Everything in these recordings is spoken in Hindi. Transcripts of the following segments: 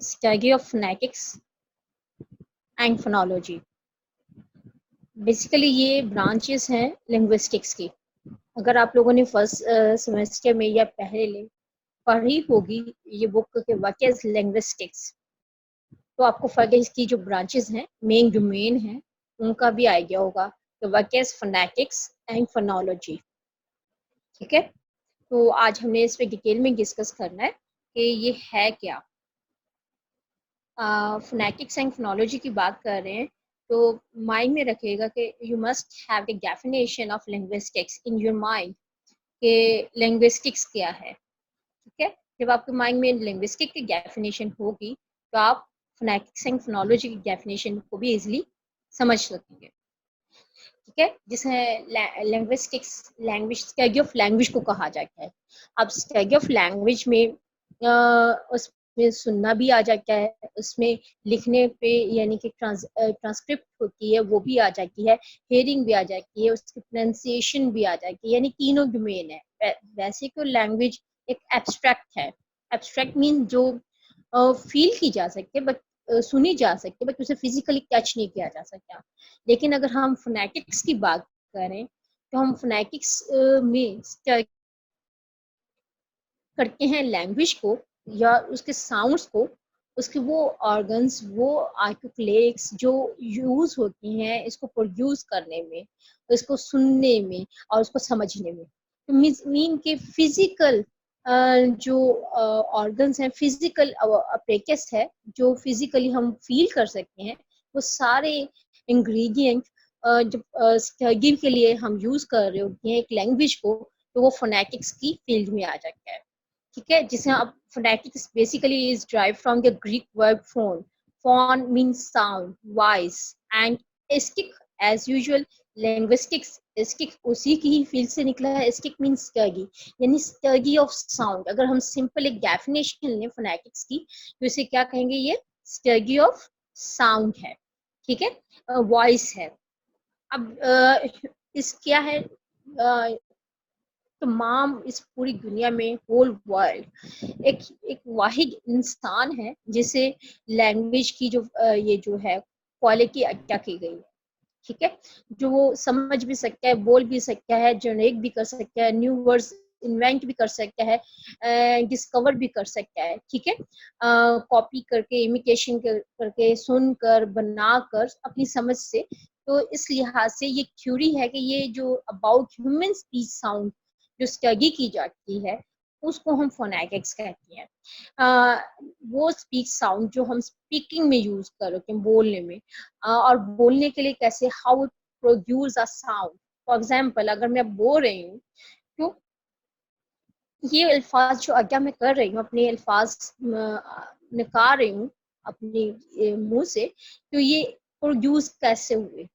Study of phonetics and phonology. Basically ये ब्रांचेस हैं लिंग्विस्टिक्स की। अगर आप लोगों ने फर्स्ट सेमेस्टर में या पहले पढ़ी होगी ये बुक के व्हाट इज लिंग्विस्टिक्स, तो आपको फर्दर इसकी जो ब्रांचेस हैं, मेन जो मेन है, उनका भी आइडिया होगा कि what is phonetics and phonology. ठीक है, तो आज हमने इस पे डिटेल में डिस्कस करना है कि ये है क्या। फोनेटिक्स एंड फोनोलॉजी की बात कर रहे हैं तो माइंड में रखिएगा कि you must have the definition of linguistics in your mind कि लिंग्विस्टिक्स क्या है। ठीक है, जब आपके माइंड में लिंग्विस्टिक की डेफिनेशन होगी तो आप फोनेटिक्स एंड फोनोलॉजी की डेफिनेशन को भी इजीली समझ सकेंगे। ठीक है, जिसे linguistics language study of language को कहा जाता है। अब स्टडी ऑफ लैंग्वेज में उसमें सुनना भी आ जाता है, उसमें लिखने पे यानी कि ट्रांसक्रिप्ट होती है वो भी आ जाती है, हेयरिंग भी आ जाती है, उसकी प्रोनाउंसिएशन भी आ जाती है, यानी तीनों डोमेन है। वैसे तो लैंग्वेज एक एब्स्ट्रैक्ट है। एब्स्ट्रैक्ट मीन जो फील की जा सकती है बट सुनी जा सकती है, बट उसे फिजिकली टच नहीं किया जा सकता। लेकिन अगर हम फोनेटिक्स की बात करें तो हम फोनेटिक्स में study करते हैं लैंग्वेज को या उसके साउंड्स को, उसके वो ऑर्गन्स, वो आर्टिकुलेट्स जो यूज होती हैं इसको प्रोड्यूस करने में, इसको सुनने में और उसको समझने में। तो मीन के फिजिकल जो ऑर्गन्स हैं, फिजिकल अपेरेटस है जो फिजिकली हम फील कर सकते हैं, वो सारे इंग्रेडिएंट जब स्टडी के लिए हम यूज कर रहे होते हैं एक लैंग्वेज को, तो वो फोनेटिक्स की फील्ड में आ जाता है। ठीक है, जिसे अब phonetics basically is drive from the Greek verb phone. Phone means sound, voice and एस्टिक एज यूजुअल। लिंग्विस्टिक्स एस्टिक उसी की ही फील्ड से निकला है। एस्टिक मींस स्टडी, यानी स्टडी ऑफ साउंड। अगर हम सिंपल एक डेफिनेशन लें फोनेटिक्स की तो इसे क्या कहेंगे, ये स्टडी ऑफ साउंड है। ठीक है, वॉइस है। अब इस क्या है, तमाम इस पूरी दुनिया में होल वर्ल्ड एक एक वाहिद इंसान है जिसे लैंग्वेज की जो ये जो है क्वालिटी अट्टा की गई है। ठीक है, जो वो समझ भी सकता है, बोल भी सकता है, जनरेट भी कर सकता है, न्यू वर्ड्स इन्वेंट भी कर सकता है, डिस्कवर भी कर सकता है। ठीक है, कॉपी करके, इमिटेशन करके, सुनकर, बनाकर अपनी समझ से। तो इस लिहाज से ये थ्योरी है कि ये जो अबाउट ह्यूमन स्पीच साउंड जो स्टडी की जाती है उसको हम फोनेटिक्स कहते हैं। वो स्पीच साउंड जो हम स्पीकिंग में यूज कर रहे हैं, बोलने में, और बोलने के लिए कैसे, how produce a sound. For example, अगर मैं बोल रही हूँ तो ये अल्फाज जो आज्ञा मैं कर रही हूँ, अपने अल्फाज निकाल रही हूँ अपने मुंह से, तो ये प्रोड्यूस कैसे हुए,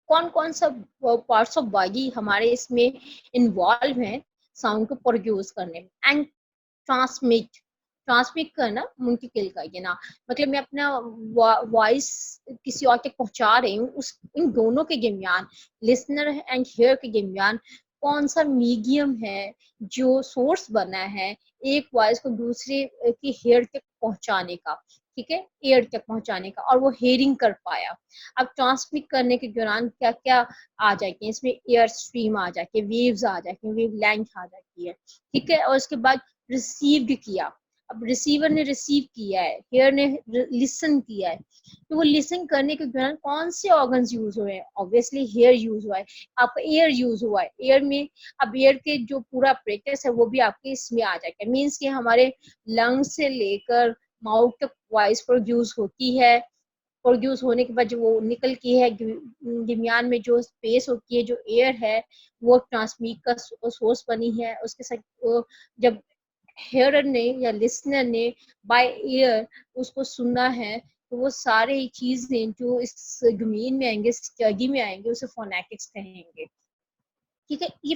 कौन कौन सा पार्ट्स ऑफ बॉडी हमारे इसमें इन्वॉल्व हैं साउंड को प्रोड्यूस करने में। एंड ट्रांसमिट, ट्रांसमिट करना मुंतकिल करके ना, मतलब मैं अपना वॉइस किसी और तक पहुंचा रही हूँ, उस इन दोनों के दरमियान, लिसनर एंड हेयर के दरमियान कौन सा मीडियम है जो सोर्स बना है एक वॉइस को दूसरे की हेयर तक पहुंचाने का। ठीक है, एयर तक पहुंचाने का, और वो हेयरिंग कर पाया। अब ट्रांसमिट करने के दौरान क्या क्या आ जाती है इसमें, एयर स्ट्रीम आ जाती है, वेव्स आ जाती है, वेव लेंथ आ जाती है। ठीक है, और उसके बाद रिसीव्ड किया। अब रिसीवर ने रिसीव किया है, हेयर ने लिसन किया है, तो वो लिसन करने के दौरान कौन से ऑर्गन्स यूज हुए हैं, ऑब्वियसली हेयर यूज हुआ है, आपका एयर यूज हुआ है। एयर में अब एयर के जो पूरा अपेरेटस है वो भी आपके इसमें आ जाएगा, मीन्स कि हमारे लंग्स से लेकर माउथ तक वॉइस प्रोड्यूस होती है। प्रोड्यूस होने के बाद जो वो निकलती है दरमियान में जो स्पेस होती है, जो एयर है, वो ट्रांसमिट का सोर्स बनी है। उसके साथ जब हेयरर ने या लिसनर ने बाय ईयर उसको सुनना है, तो वो सारे चीजें जो इस डोमेन में आएंगे, स्टडी में आएंगे, उसे फोनेटिक्स कहेंगे। ठीक है, ये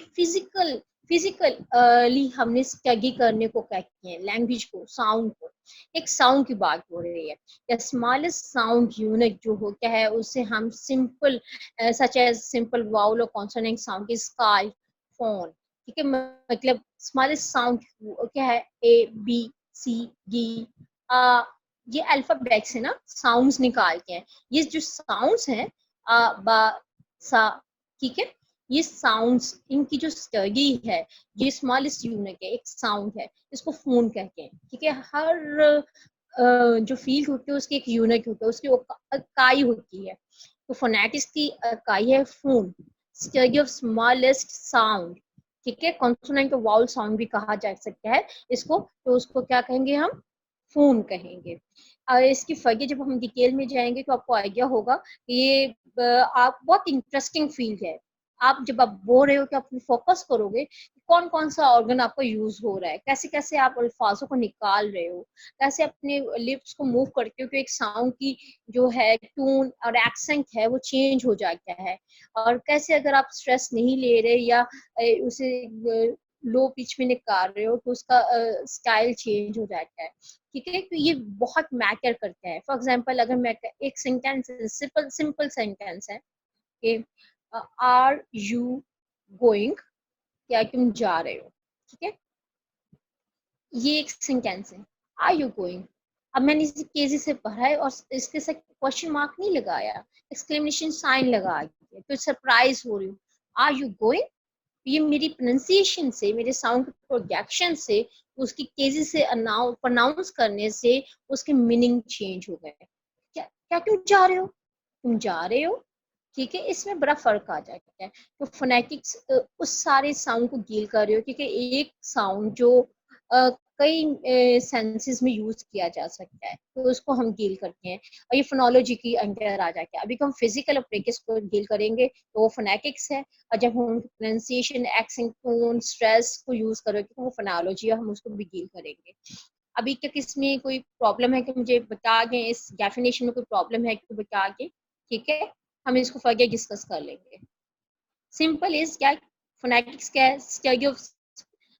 फिजिकली हमने स्टडी करने को कहते हैं लैंग्वेज को, साउंड को। एक साउंड की बात हो रही है, या स्मॉलेस्ट साउंड यूनिट जो होता है उसे हम simple such as simple vowel और कॉन्सोनेंट साउंड, स्काई, फोन। ठीक है, मतलब स्मॉलेस्ट साउंड क्या है, ए बी सी डी, ये अल्फाबेट से ना साउंड्स निकाल के हैं। ये जो साउंड्स हैं आ बा सा, ठीक है, ये साउंड्स, इनकी जो स्टडी है, ये स्मॉलेस्ट यूनिट है, एक साउंड है, इसको फोन कहते हैं, ठीक है। हर जो फील्ड होती है उसकी एक यूनिट होता है, उसकी इकाई होती है। तो फोनेटिक्स की इकाई है phone, study of smallest sound, ठीक है। कॉन्सोनेंट और वाउल साउंड भी कहा जा सकता है इसको, तो उसको क्या कहेंगे हम, फोन कहेंगे। इसकी फर्क जब हम डिटेल में जाएंगे तो आपको आइडिया होगा कि ये आप बहुत इंटरेस्टिंग फील्ड है। आप जब आप बोल रहे हो कि आप फोकस करोगे कौन कौन सा ऑर्गन आपका यूज हो रहा है, कैसे कैसे आप अल्फाजों को निकाल रहे हो, कैसे अपने लिप्स को मूव करते हो कि एक साउंड की जो है टोन और एक्सेंट है वो चेंज हो जाता है, और कैसे अगर आप स्ट्रेस नहीं ले रहे या उसे लो पिच में निकाल रहे हो तो उसका स्टाइल चेंज हो जाता है, ठीक है। तो ये बहुत मैटर करता है। फॉर एग्जांपल अगर मैं एक सेंटेंस, सिंपल सिंपल सेंटेंस है कि आर यू गोइंग, क्या तुम जा रहे हो, ठीक है, ये एक सेंटेंस है, आर यू गोइंग। अब मैंने इसे तेजी से पढ़ा है और इसके साथ क्वेश्चन मार्क नहीं लगाया, एक्सक्लेमेशन साइन लगा दिया, तो सरप्राइज हो रही हूँ, आर यू गोइंग। ये मेरी प्रोनाउंसिएशन से, मेरे साउंड प्रोजेक्शन से, उसकी तेजी से प्रोनाउंस करने से उसके मीनिंग चेंज हो गए। क्या क्या तुम जा रहे हो, तुम जा रहे हो, ठीक है, इसमें बड़ा फर्क आ जाता है। तो फोनेटिक्स उस सारे साउंड को डील कर रहे हो, क्योंकि एक साउंड जो कई सेंसेस में यूज किया जा सकता है, तो उसको हम डील करते हैं और ये फोनोलॉजी की अंडर आ जाता है। अभी हम फिजिकल अप्रेटिक्स को डील करेंगे तो वो फोनेटिक्स है, और जब हम प्रोनाउंसिएशन, एक्सेंट, टोन, स्ट्रेस को यूज करेंगे तो वो फोनोलॉजी है, हम उसको भी डील करेंगे। अभी तक इसमें कोई प्रॉब्लम है कि मुझे बता दें, इस डेफिनेशन में कोई प्रॉब्लम है कि बता दें, ठीक है, हम इसको फर्दर डिस्कस कर लेंगे। सिंपल इज क्या, फोनेटिक्स क्या है, study of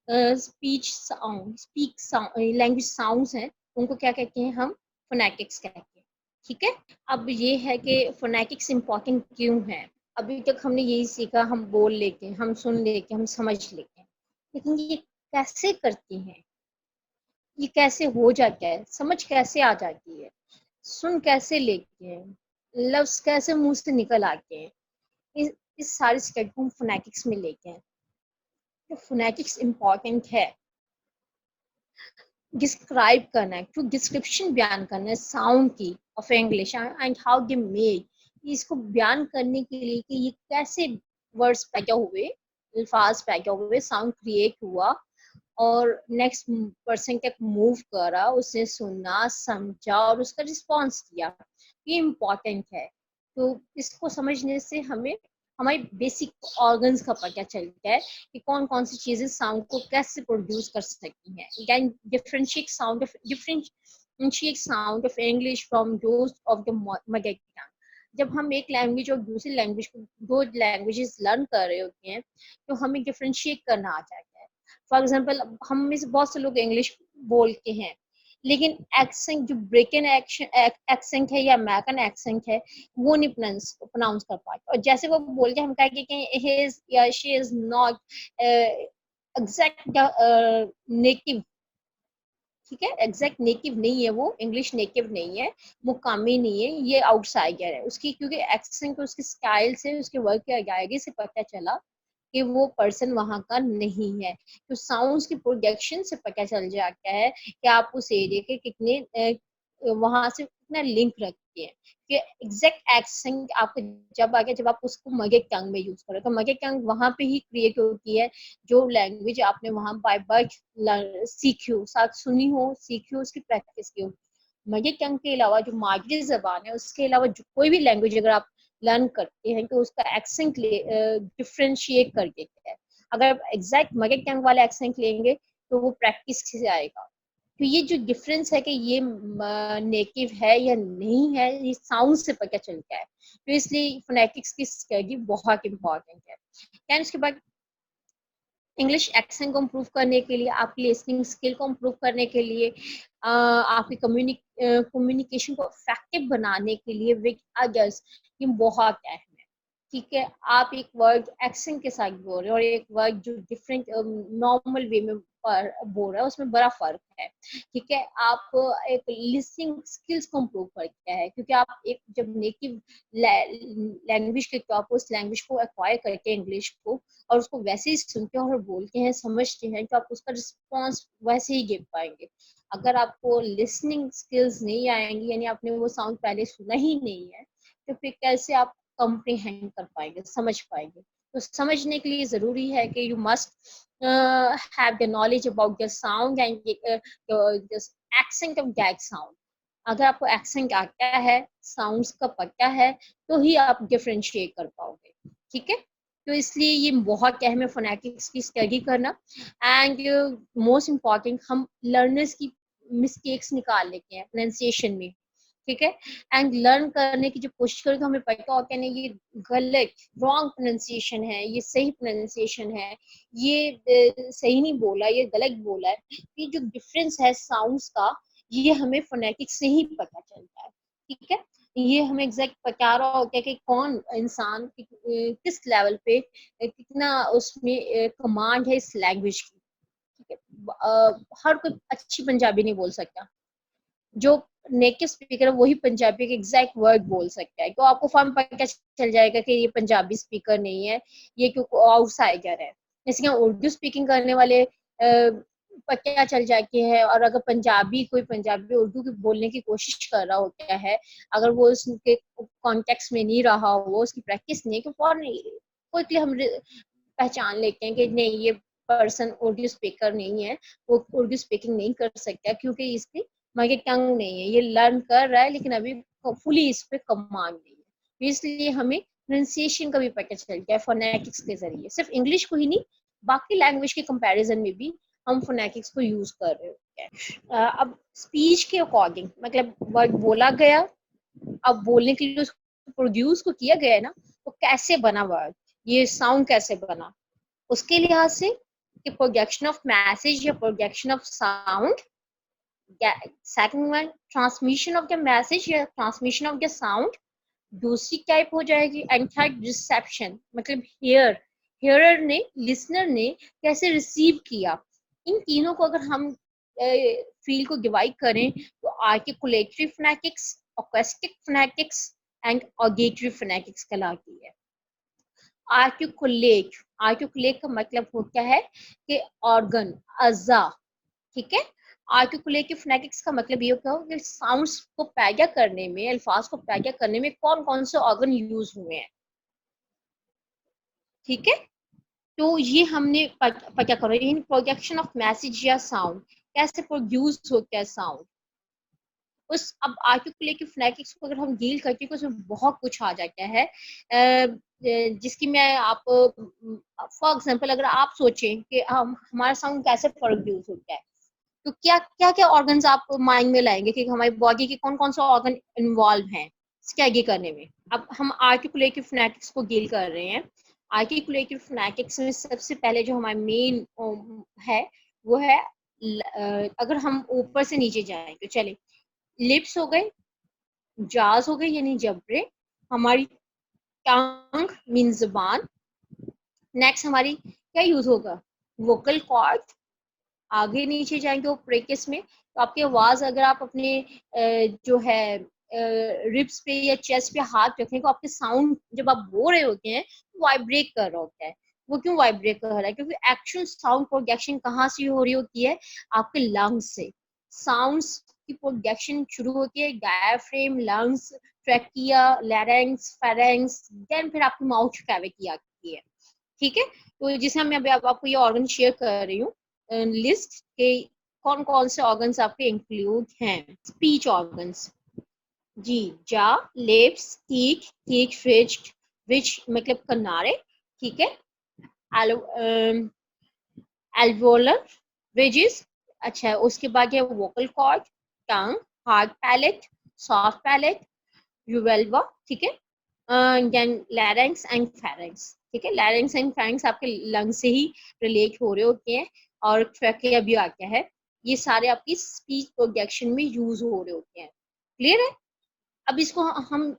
speech sound, speak sound, language sounds हैं, उनको क्या कहते हैं हम, फोनेटिक्स कहते हैं, ठीक है। अब ये है कि फोनेटिक्स इम्पोर्टेंट क्यों है। अभी तक हमने यही सीखा, हम बोल लेते हैं, हम सुन लेते हैं, हम समझ लेते हैं, लेकिन ये कैसे करती हैं, ये कैसे हो जाता है, समझ कैसे आ जाती है, सुन कैसे लेते हैं, लफ्ज कैसे मुंह से निकल आते हैं, इस सारे स्टेप को हम फोनेटिक्स में लेते हैं। तो फोनेटिक्स इम्पॉर्टेंट है, डिस्क्राइब करना है, टू डिस्क्रिप्शन बयान करना है साउंड की of English and how they made, इसको बयान करने के लिए कि ये कैसे वर्ड्स पैदा हुए, अल्फाज पैदा हुए, साउंड क्रिएट हुआ और नेक्स्ट पर्सन तक मूव करा, उसने सुना, समझा और उसका रिस्पॉन्स दिया, ये इम्पोर्टेंट है। तो इसको समझने से हमें हमारी बेसिक ऑर्गन्स का पता चलता है कि कौन कौन सी चीजें साउंड को कैसे प्रोड्यूस कर सकती हैं। Can differentiate sound of English from those of the mother tongue. जब हम एक लैंग्वेज और दूसरी लैंग्वेज को, दो लैंग्वेजेस लर्न कर रहे होते हैं, तो हमें डिफरेंशिएट करना आ जाता है। फॉर एग्जाम्पल, हम में से बहुत से लोग इंग्लिश बोलते हैं, लेकिन एक्सेंट जो ब्रिटेन एक्सेंट है या अमेरिकन एक्सेंट है वो नहीं प्रोनाउंस कर पाते, और जैसे वो बोलते हैं हम कहेंगे कि हिज या she is not exact native, ठीक है, एग्जैक्ट नेटिव नहीं है, वो इंग्लिश नेटिव नहीं है, मुकामी नहीं है, ये आउटसाइडर है उसकी, क्योंकि एक्सेंट उसके स्टाइल से, उसके वर्क के अदायगी से पता चला कि वो पर्सन वहां का नहीं है। तो साउंड्स की प्रोजेक्शन से पता चल जाता है कि आप उस एरिया के कितने वहां से कितना लिंक रखते हैं, कि एग्जैक्ट एक्सेंट आपको जब आ गया जब आप उसको मदर टंग में यूज करो, तो मदर टंग वहां पे ही क्रिएट होती है, जो लैंग्वेज आपने वहां बाय बर्थ सीखी हो, साथ सुनी हो, सीखी हो, उसकी प्रैक्टिस की हो। मदर टंग के अलावा जो मादरी जबान है उसके अलावा जो कोई भी लैंग्वेज अगर आप लर्न करते हैं तो उसका एक्सेंट डिफ्रेंशिएट कर देता है। अगर आप एग्जैक्ट मदर टंग वाला एक्सेंट लेंगे तो वो प्रैक्टिस से आएगा। तो ये जो डिफरेंस है कि ये नेटिव है या नहीं है, ये साउंड से पता चलता है, तो इसलिए फोनेटिक्स की स्टडी बहुत इंपॉर्टेंट है। देन उसके बाद इंग्लिश एक्सेंट को इम्प्रूव करने के लिए, आपकी लिसनिंग स्किल को इम्प्रूव करने के लिए, आपकी कम्युनिकेशन को इफेक्टिव बनाने के लिए विद अदर्स, ये बहुत अहम है। ठीक है, आप एक वर्ड एक्सेंट के साथ बोल रहे हो और एक वर्ड जो डिफरेंट नॉर्मल वे में बोल रहा है, उसमें बड़ा फर्क है। ठीक है, आप एक लिसनिंग स्किल्स को इम्प्रूव करते हैं, क्योंकि आप एक जब नेटिव लैंग्वेज के तो आप उस लैंग्वेज को एक्वायर करते हैं इंग्लिश को, और उसको वैसे ही सुनते हैं और बोलते हैं, समझते हैं, तो आप उसका रिस्पॉन्स वैसे ही गिव पाएंगे। अगर आपको लिसनिंग स्किल्स नहीं आएंगी, यानी आपने वो साउंड पहले सुना ही नहीं है, तो फिर कैसे आप कॉम्प्रिहेंड कर पाएंगे, समझ पाएंगे। तो समझने के लिए जरूरी है कि you must have the knowledge about the sound and the accent of that sound. अगर आपको एक्सेंट आता है, साउंड्स का पता है, तो ही आप डिफरेंशिएट कर पाओगे। ठीक है, तो इसलिए ये बहुत अहम है फोनेटिक्स की स्टडी करना। एंड मोस्ट इम्पॉर्टेंट, हम लर्नर्स की मिस्टेक्स निकाल लेते हैं प्रोनाउंसिएशन में। ठीक है, एंड लर्न करने की जो कोशिश करें तो हमें पता होता है ना, ये गलत रॉन्ग प्रोनाउंसिएशन है, ये सही प्रोनाउंसिएशन है, ये सही नहीं बोला, ये गलत बोला है। ये जो डिफरेंस है साउंड्स का, ये हमें फोनेटिक्स से ही पता चलता है। ठीक है, ये हमें एग्जैक्ट बता रहा होता है कि कौन इंसान किस लेवल पे कितना उसमें कमांड है इस लैंग्वेज की। ठीक है, हर कोई अच्छी पंजाबी नहीं बोल सकता, जो नेटिव स्पीकर है वही पंजाबी के एग्जैक्ट वर्ड बोल सकता है, तो आपको फॉर्म पता चल जाएगा कि ये पंजाबी स्पीकर नहीं है, ये क्यों आउटसाइडर है। जैसे कि उर्दू स्पीकिंग करने वाले पता चल जाते हैं, और अगर कोई पंजाबी उर्दू की बोलने की कोशिश कर रहा होता है, अगर वो उसके कॉन्टेक्स्ट में नहीं रहा, वो उसकी प्रैक्टिस नहीं, तो फॉरन क्विकली हम पहचान लेते हैं कि नहीं, ये पर्सन उर्दू स्पीकर नहीं है, वो उर्दू स्पीकिंग नहीं कर सकता, क्योंकि इसकी मगर टंग नहीं है, ये लर्न कर रहा है लेकिन अभी फुली इस पे कमांड नहीं है। तो इसलिए हमें प्रोनाउंसिएशन का भी पता चलता है फोनेटिक्स के जरिए, सिर्फ इंग्लिश को ही नहीं, बाकी लैंग्वेज के कंपैरिजन में भी हम फोनेटिक्स को यूज कर रहे होते हैं। अब स्पीच के अकॉर्डिंग, मतलब वर्ड बोला गया, अब बोलने के लिए उसको प्रोड्यूस को किया गया है ना, तो कैसे बना वर्ड, ये साउंड कैसे बना, उसके लिहाज से कि प्रोजेक्शन ऑफ मैसेज या projection of sound, second one transmission of the message या ट्रांसमिशन ऑफ द साउंड, दूसरी टाइप हो जाएगी एंड थर्ड रिसेप्शन, मतलब हेयरर ने, लिसनर ने कैसे रिसीव किया। इन तीनों को अगर हम फील्ड को डिवाइड करें तो articulatory phonetics, acoustic phonetics and auditory phonetics कहलाती है। आर्टिकुलेट, आर्टिकुलेट का मतलब होता है कि ऑर्गन, अज़ा। ठीक है, आर्टिकुलेटिव फोनेटिक्स का मतलब ये होता है कि साउंड्स को पैदा करने में, अल्फाज को पैदा करने में कौन कौन से ऑर्गन यूज हुए हैं। ठीक है, तो ये हमने पता करो, इन प्रोजेक्शन ऑफ मैसेज या साउंड, कैसे प्रोड्यूस होता है साउंड। उस अब आर्टिकुलेटिव फोनेटिक्स को अगर हम डील करते हैं तो उसमें बहुत कुछ आ जाता है, जिसकी मैं आप फॉर एग्जांपल अगर आप सोचें कि हम हमारा साउंड कैसे प्रोड्यूस होता है, तो क्या क्या क्या ऑर्गन्स आप माइंड में लाएंगे कि हमारी बॉडी के कौन कौन सा ऑर्गन इन्वॉल्व हैं स्टडी करने में। अब हम आर्टिकुलेटिव फोनेटिक्स को डील कर रहे हैं। आर्टिकुलेटिव फोनेटिक्स में सबसे पहले जो हमारा मेन है वो है, अगर हम ऊपर से नीचे जाएं तो चले, लिप्स हो गए, जाज हो गए यानी जबड़े, हमारी टंग मीन जुबान, नेक्स्ट हमारी क्या यूज होगा, वोकल कॉर्ड, आगे नीचे जाएंगे वो प्रेकिस में, तो आपकी आवाज अगर आप अपने जो है रिब्स पे या चेस्ट पे हाथ रखें तो आपके साउंड जब आप बोल रहे होते हैं वाइब्रेट कर रहा होता है। वो क्यों वाइब्रेट कर रहा है, क्योंकि एक्चुअल साउंड प्रोडक्शन कहाँ से हो रही होती है, आपके लंग्स से। साउंड्स की प्रोडक्शन शुरू होती है diaphragm, lungs, trachea, larynx, pharynx, then फिर आपकी माउथ कैविटी आती है। ठीक है, तो जिसे मैं अभी आपको ये ऑर्गन शेयर कर रही हूँ लिस्ट के, कौन कौन से ऑर्गन्स आपके इंक्लूड हैं। स्पीच ऑर्गन्स, जी, जा, लिप्स, टीथ, टीथ रिच मतलब किनारे। ठीक है, एल्वोलर रिजेस, अच्छा उसके बाद है वोकल कॉर्ड, टंग, हार्ड पैलेट, सॉफ्ट पैलेट, यूवेल्वा। ठीक है, देन लैरिंक्स एंड फेरिंक्स। ठीक है, लैरिंक्स एंड फेरिंक्स आपके लंग से ही रिलेट हो रहे होते हैं, और ट्रैकिया भी आता है। ये सारे आपकी स्पीच प्रोडक्शन में यूज हो रहे होते हैं। क्लियर है, अब इसको हम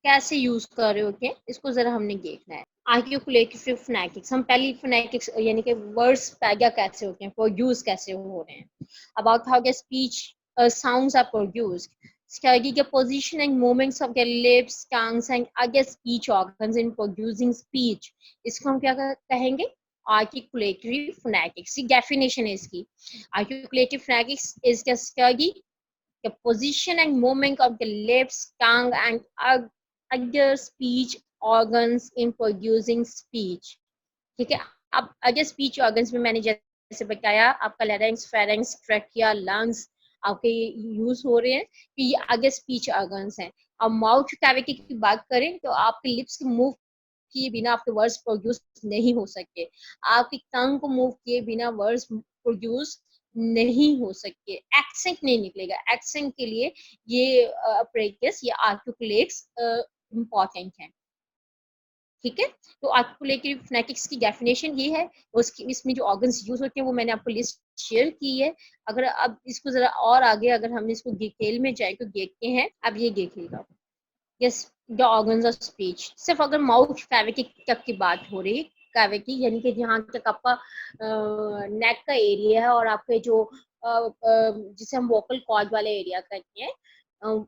कैसे यूज कर रहे हो के इसको जरा हमने देखना है। आर्टिकुलेटिव फोनेटिक्स, हम पहली फोनेटिक्स यानी कि वर्ड्स पैगा कैसे होते हैं, प्रोड्यूस कैसे हो रहे हैं। About how the speech sounds are produced, study the position and movements of their lips, tongues and other speech organs in producing speech। इसको हम क्या कहेंगे, articulatory phonetics। ये definition है इसकी। articulative phonetics is the study the position and movement of the lips, tongue and other speech organs in producing speech। ठीक है। अब अदर स्पीच ऑर्गन्स में मैंने जैसे बताया आपका लैरिंक्स, फेरिंक्स, ट्रैकिया, लंग्स आपके यूज हो रहे हैं, कि ये अदर स्पीच ऑर्गन्स हैं। अब माउथ कैविटी की बात करें तो आपके लिप्स को मूव किए बिना आपके वर्ड्स प्रोड्यूस नहीं हो सकते, आपकी टंग को मूव किए बिना वर्ड्स प्रोड्यूस नहीं हो सकते, एक्सेंट नहीं निकलेगा। एक्सेंट के लिए ये अप्रेटस या आर्टिकुलेट्स इम्पॉर्टेंट है। ठीक है। तो आर्टिकुलेटिव फोनेटिक्स की डेफिनेशन ये है, उसकी इसमें जो ऑर्गन्स यूज होते हैं वो मैंने आपको लिस्ट शेयर की है। अगर अब इसको जरा और आगे अगर हम इसको डिटेल में जाए तो देखते हैं। अब ये देखिएगा, yes the organs of speech. सिर्फ अगर माउथ कैविटी तक की बात हो रही, कैविटी यानी कि जहाँ तक आपका नेक का एरिया है और आपके जो जिसे हम वोकल कॉर्ड वाले एरिया कहते हैं,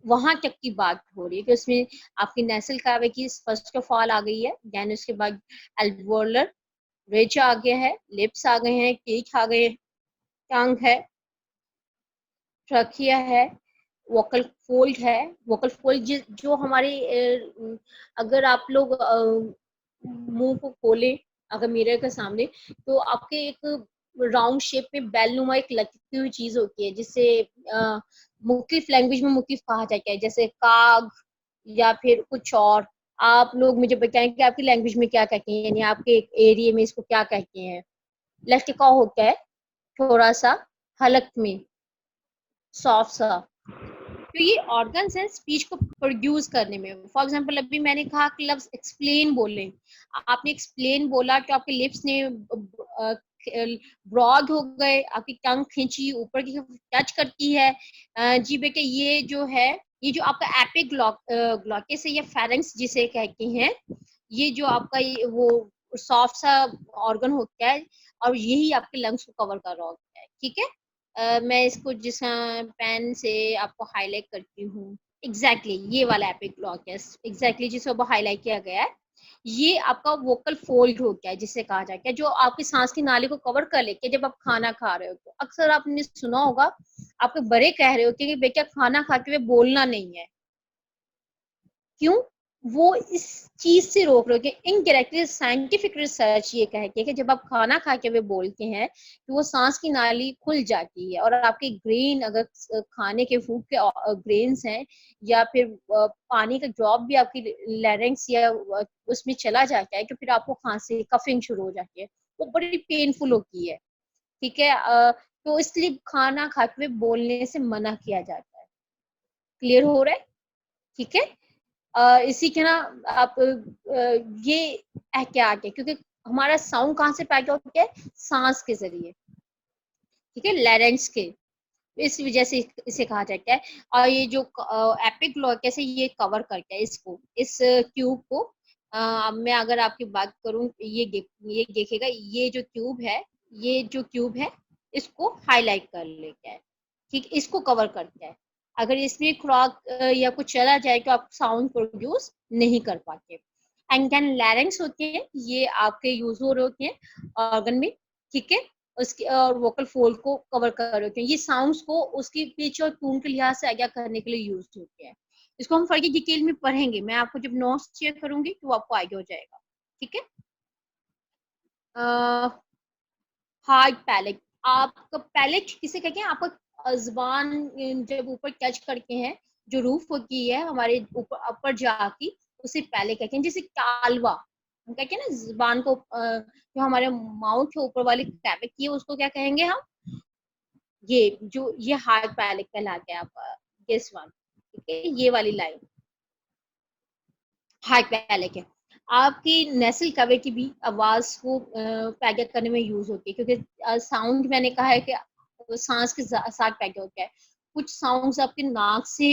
वहां तक की बात हो रही है कि उसमें आपकी nasal cavity first of all आ गई है, देन उसके बाद एल्वोलर रिज आ गया है, लिप्स आ गए हैं, टीथ आ गए, टंग है, ट्रकिया है, वोकल फोल्ड है। वोकल फोल्ड जो हमारे अगर आप लोग मुंह को खोले अगर मिरर के सामने, तो आपके एक राउंड शेप में बेल नुमा एक लटकती हुई चीज होती है, जिससे मुख्तलिफ लैंग्वेज में मुख्तलिफ कहा जाता है, जैसे काग या फिर कुछ और। आप लोग मुझे बताएं कि आपकी लैंग्वेज में क्या कहते हैं, यानी आपके एरिया में इसको क्या कहते हैं। लटका होता है थोड़ा सा हलक में, सॉफ्ट सा। तो ये ऑर्गन्स हैं स्पीच को प्रोड्यूस करने में। फॉर एग्जांपल अभी मैंने कहा कि लफ्ज एक्सप्लेन बोले, आपने एक्सप्लेन बोला तो आपके लिप्स ने ब्रॉड हो गए, आपकी टंग खींची ऊपर की टच करती है। जी बेटे ये जो है, ये जो आपका एपिग्लॉटिस है या फेरिंक्स जिसे कहते हैं, ये जो आपका ये वो सॉफ्ट सा ऑर्गन होता है और यही आपके लंग्स को कवर कर रहा होता है। ठीक है। मैं इसको जिस पेन से आपको हाईलाइट करती हूँ, एग्जैक्टली ये वाला एपिग्लॉटिस, एग्जैक्टली जिसको अब हाईलाइट किया गया है, ये आपका वोकल फोल्ड हो गया है जिसे कहा जाता है, जो आपकी सांस की नाली को कवर कर लेके जब आप खाना खा रहे हो। तो अक्सर आपने सुना होगा आपके बड़े कह रहे होते हैं कि बेटा खाना खाते हुए बोलना नहीं है। क्यों? वो इस चीज से रोक रहे हैं। इनडायरेक्टली साइंटिफिक रिसर्च ये कहती है कि जब आप खाना खाते हुए बोलते हैं तो वो सांस की नाली खुल जाती है और आपके ग्रेन, अगर खाने के फूड के ग्रेन्स हैं या फिर पानी का ड्रॉप भी आपकी लैरिंक्स या उसमें चला जाता है, तो फिर आपको खांसी, कफिंग शुरू हो जाती है, वो बड़ी पेनफुल होती है। ठीक है। तो इसलिए खाना खाते हुए बोलने से मना किया जाता है। क्लियर हो रहा है? ठीक है। इसी के ना आप ये एहतियात है, क्योंकि हमारा साउंड कहाँ से पैदा होता है, सांस के जरिए। ठीक है, लैरेंक्स के, इस वजह से इसे कहा जाता है। और ये जो एपिग्लॉटिस है ये कवर करता है इसको, इस ट्यूब को। मैं अगर आपकी बात करूं, ये देखिएगा, ये जो ट्यूब है, ये जो ट्यूब है इसको हाईलाइट कर लेता है। ठीक, इसको कवर करता है। अगर इसमें खुराक या कुछ चला जाए तो आप साउंड प्रोड्यूस नहीं कर पाते। एंड देन लैरिंक्स होते हैं, ये आपके यूज हो रहे होते हैं ऑर्गन में। ठीक है। उसके और वोकल फोल्ड को कवर कर रहे होते हैं, ये साउंड्स को उसकी पिच और टून के लिहाज से आगे करने के लिए यूज होते हैं। इसको हम फर्दर डिटेल में पढ़ेंगे, मैं आपको जब नोट्स शेयर करूंगी तो आपको आगे हो जाएगा। ठीक है। हार्ड पैलेट, आपका पैलेट किसे कहते हैं, आपका जुबान जब ऊपर टच करते हैं, जो रूफ होती है हमारे ऊपर अपर जाकी, उसे पैलेट कहते हैं। जैसे कालवा हम कहते हैं ना, जुबान को जो हमारे माउथ के ऊपर वाली कैविटी है उसको क्या कहेंगे हम, ये हार्ड पैलेट कहलाता है आपका, दिस वन। ठीक है, ये वाली लाइन हार्ड पैलेट है। आपकी नेसल कैविटी भी आवाज को पैदा करने में यूज होती है, क्योंकि साउंड मैंने कहा है कि सांस के साथ पैदा होता है। कुछ साउंड्स आपके नाक से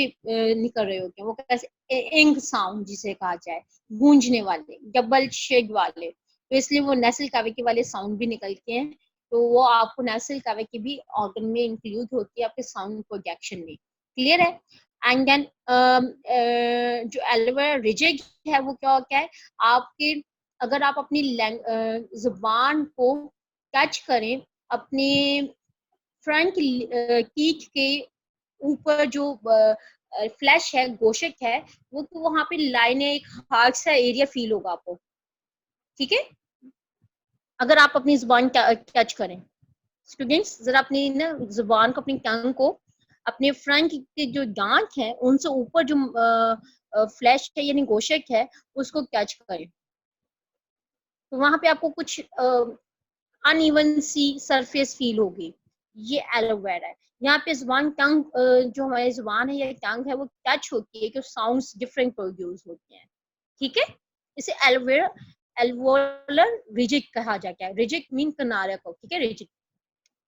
निकल रहे होते हैं, वो कैसे इंग साउंड जिसे कहा जाए, गूंजने वाले, डबल शेड वाले, तो इसलिए वो नेसल कैविटी वाले साउंड भी निकलते हैं। तो वो आपको नेसल कैविटी भी ऑर्गन में इंक्लूड होती है आपके साउंड प्रोजेक्शन में। क्लियर है? एंड देन जो एलोवेरा रिजिड है वो क्या होता है, आपके अगर आप अपनी जुबान को टच करें अपने फ्रंट टीथ के ऊपर, जो फ्लैश है, गोशक है, वो तो वहां पे लाइनें, एक हार्ड सा एरिया फील होगा आपको। ठीक है, अगर आप अपनी जुबान टच करें, स्टूडेंट्स जरा अपनी ना जुबान को, अपनी टंग को अपने फ्रंट के जो दांत हैं उनसे ऊपर जो फ्लैश है यानी गोशक है उसको टच करें, तो वहां पे आपको कुछ अनइवन सी सरफेस फील होगी। ये एलोवेरा है। यहाँ पे जुबान टंग, जो हमारी जुबान है या टंग है वो टच होती है कि साउंड्स डिफरेंट प्रोड्यूस होते हैं। ठीक है, इसे एलोवेरा एल्वोलर रिजिड कहा जाता है। रिजिड मीन किनारे को, ठीक है, रिजिड।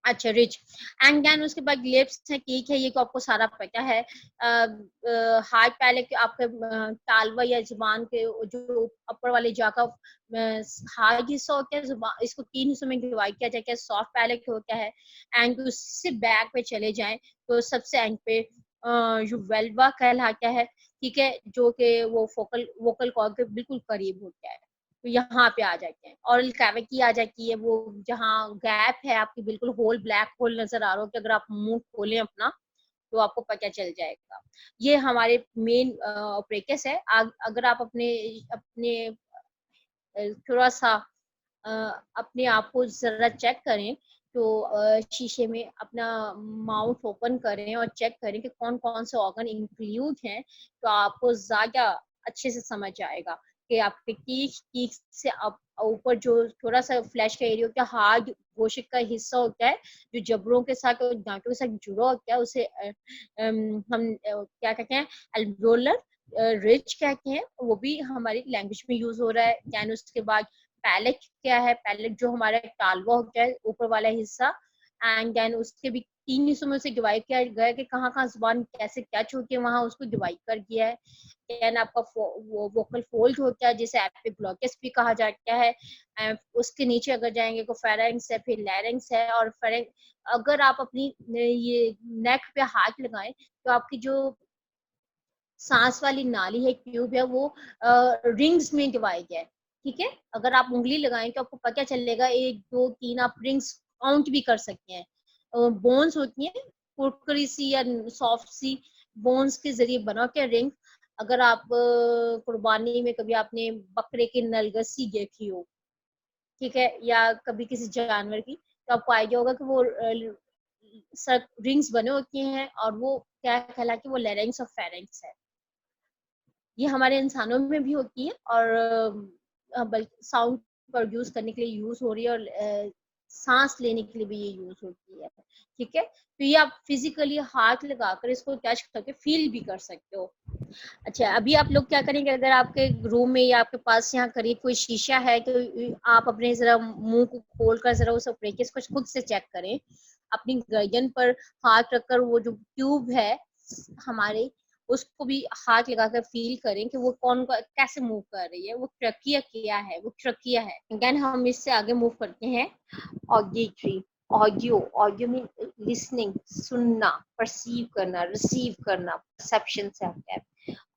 अच्छा, रिच। एंड देन उसके बाद लिप्स है, केक है, ये तो आपको सारा पता है। हार्ड पैलेट आपके तालवा या जुबान के जो अपर वाले जगह हार्ड हिस्सा होता है, जुबान इसको 3 हिस्सों में डिवाइड किया जाता है। सॉफ्ट पैलेट होता है, एंड उससे बैक पे चले जाएं तो सबसे एंड पे जो वेल्वा कहलाता है, ठीक है, जो कि वो वोकल कॉर्ड के बिल्कुल करीब होता है, तो यहाँ पे आ जाते हैं। ऑरल कैविटी आ जाती है, वो जहाँ गैप है आपकी, बिल्कुल होल, ब्लैक होल नजर आ रहा हो कि अगर आप मुंह खोलें अपना तो आपको पता चल जाएगा। ये हमारे मेन ऑपरेटस है। अगर आप अपने अपने थोड़ा सा अपने आप को जरा चेक करें, तो शीशे में अपना माउथ ओपन करें और चेक करें कि कौन कौन से ऑर्गन इंक्लूड हैं, तो आपको ज्यादा अच्छे से समझ आएगा कि आपके टीथ से ऊपर जो थोड़ा सा फ्लैश का एरिया होता है, हार्ड गोशिक का हिस्सा होता है जो जबड़ों के साथ और दांतों के साथ जुड़ा होता है, उसे हम क्या कहते हैं, एल्वियोलर रिज कहते हैं। वो भी हमारी लैंग्वेज में यूज हो रहा है। दैन उसके बाद पैलेट क्या है, पैलेट जो हमारा टालवा होता है ऊपर वाला हिस्सा, एंड देन उसके भी 3 हिस्सों में से डिवाइड किया गया कि कहाँ कहाँ जुबान कैसे टच होती है, वहां उसको डिवाइड कर दिया है। देन आपका वो वोकल फोल्ड होता है जिसे एपिग्लॉटिस भी कहा जाता है। उसके नीचे अगर जाएंगे तो फेरेंक्स है, फिर लैरिंक्स है, और अगर आप अपनी ये नेक पे हाथ लगाएं तो आपकी जो सांस वाली नाली है, ट्यूब है, वो रिंग्स में डिवाइड है। ठीक है, अगर आप उंगली लगाएं तो आपको पता चलेगा, 1 2 3 आप रिंग्स काउंट भी कर सकते हैं। बोन्स होती हैं कुरकुरी सी या सॉफ्ट सी, बोन्स के जरिए बना के रिंग। अगर आप कुर्बानी में कभी आपने बकरे की नलगसी देखी हो, ठीक है, या कभी किसी जानवर की, तो आपको आइडिया होगा कि वो रिंग्स बने होती हैं, और वो क्या कहलाती है, वो लेरेंक्स और फेरेंक्स है। ये हमारे इंसानों में भी होती है, और बल्कि साउंड प्रोड्यूस करने के लिए यूज हो रही है, और सांस लेने के लिए भी ये यूज होती है। ठीक है, तो ये आप फिजिकली हाथ लगाकर इसको टच करके फील भी कर सकते हो। अच्छा, अभी आप लोग क्या करेंगे, अगर आपके रूम में या आपके पास यहाँ करीब कोई शीशा है तो आप अपने जरा मुंह को खोल कर जरा उस प्रेकेस को खुद से चेक करें। अपनी गर्दन पर हाथ रखकर वो जो ट्यूब है हमारे, उसको भी हाथ लगाकर फील करें कि वो कौन कैसे मूव कर रही है, वो ट्रकिया क्या है, वो ट्रकिया है। अगेन हम इससे आगे मूव करते हैं। Auditory, audio, audio mean listening, सुनना, परसीव करना, रिसीव करना, परसेप्शन से आता है।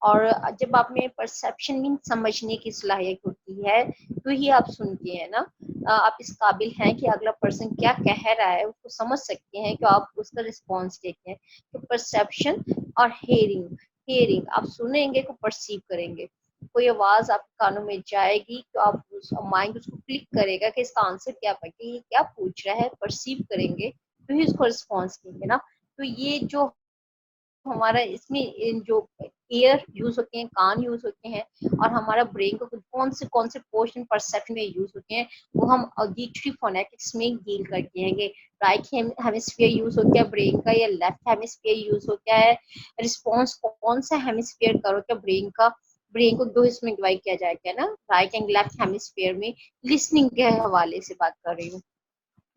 और जब आप में परसेप्शन मीन समझने की सलाहियत होती है तो ही आप सुनते हैं ना, आप इस काबिल हैं कि अगला पर्सन क्या कह रहा है उसको समझ सकते हैं, कि आप उसका रिस्पॉन्स देते हैं। तो परसेप्शन और हेयरिंग, हेयरिंग आप सुनेंगे तो परसीव करेंगे। कोई आवाज आपके कानों में जाएगी तो आप माइंड उसको क्लिक करेगा कि इसका आंसर क्या पता, ये क्या पूछ रहा है, परसीव करेंगे तो ही उसको रिस्पॉन्स देंगे ना। तो ये जो हमारा इसमें जो ईयर यूज होते हैं, कान यूज होते हैं, और हमारा ब्रेन को कौन से पोर्शन परसेप्शन में यूज होते हैं, वो हम ऑडिटरी फोनेटिक्स में डील करते हैं कि राइट हेमिस्फीयर यूज होता है ब्रेन का या लेफ्ट हेमिस्फीयर यूज होता है, रिस्पॉन्स कौन सा हेमिस्फीयर का होता है ब्रेन का। ब्रेन को 2 हिस्सों में डिवाइड किया जाता है ना, राइट एंड लेफ्ट हेमिस्फीयर में। लिसनिंग के हवाले से बात कर रही हूँ।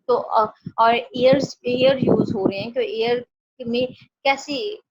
तो और ईयर यूज हो रहे हैं, तो ईयर में कैसे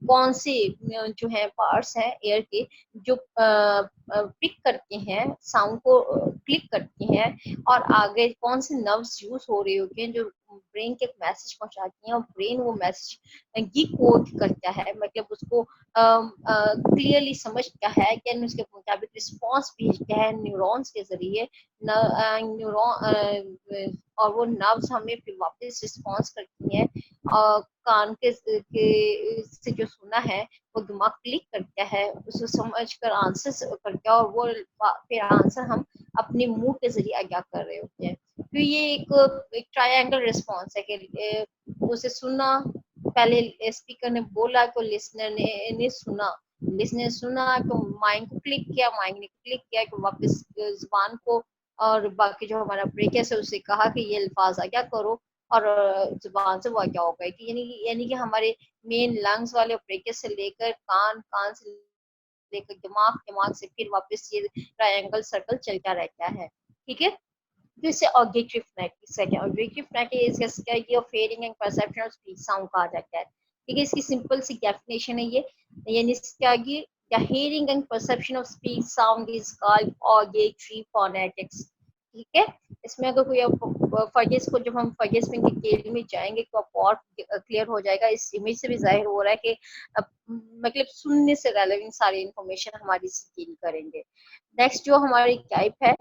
कौन से जो है पार्ट्स हैं एयर के जो पिक करते हैं साउंड को, क्लिक करते हैं, और आगे कौन से नर्व्स यूज हो रहे होते हैं जो ब्रेन के मैसेज पहुंचाती हैं, और ब्रेन वो मैसेज की कोड करता है, मतलब उसको क्लियरली समझता है कि उसके मुताबिक रिस्पॉन्स भेजता है न्यूरॉन्स के जरिए। न्यूरॉन और वो नर्व्स हमें फिर वापस रिस्पॉन्स करती हैं, कान के से जो सुना है वो दिमाग क्लिक करता है, उसको समझ कर आंसर करता है, और वो फिर आंसर हम अपने मुंह के जरिए अदा कर रहे होते हैं। तो ये एक ट्रायंगल रिस्पॉन्स है कि उसे सुना, पहले स्पीकर ने बोला तो लिसनर ने सुना, लिसनर सुना तो माइंड को क्लिक किया, माइंड ने क्लिक किया कि वापस जुबान को और बाकी जो हमारा ब्रेकर्स है उसे कहा कि ये अल्फाज आज्ञा करो, और जुबान से वो क्या होगा कि यानी कि हमारे मेन लंग्स वाले ब्रेकर्स से लेकर कान, कान से लेकर दिमाग, दिमाग से फिर वापस ये ट्रायंगल सर्कल चलता रहता है। ठीक है, तो इसे ऑडिटरी फोनेटिक्स है। Auditory phonetics is study of hearing and perception of speech sound कहा जाता है। ठीक है, इसकी सिंपल सी डेफिनेशन है ये, यानी क्या the hearing and perception of speech sound is called auditory phonetics। ठीक है, इसमें अगर कोई फर्गेस को, जब हम फर्गेस में डिटेल में जाएंगे तो आपको और क्लियर हो जाएगा। इस इमेज से भी जाहिर हो रहा है कि मतलब सुनने से रेलेवेंट सारी इंफॉर्मेशन हमारी से डील करेंगे। नेक्स्ट जो हमारी टाइप है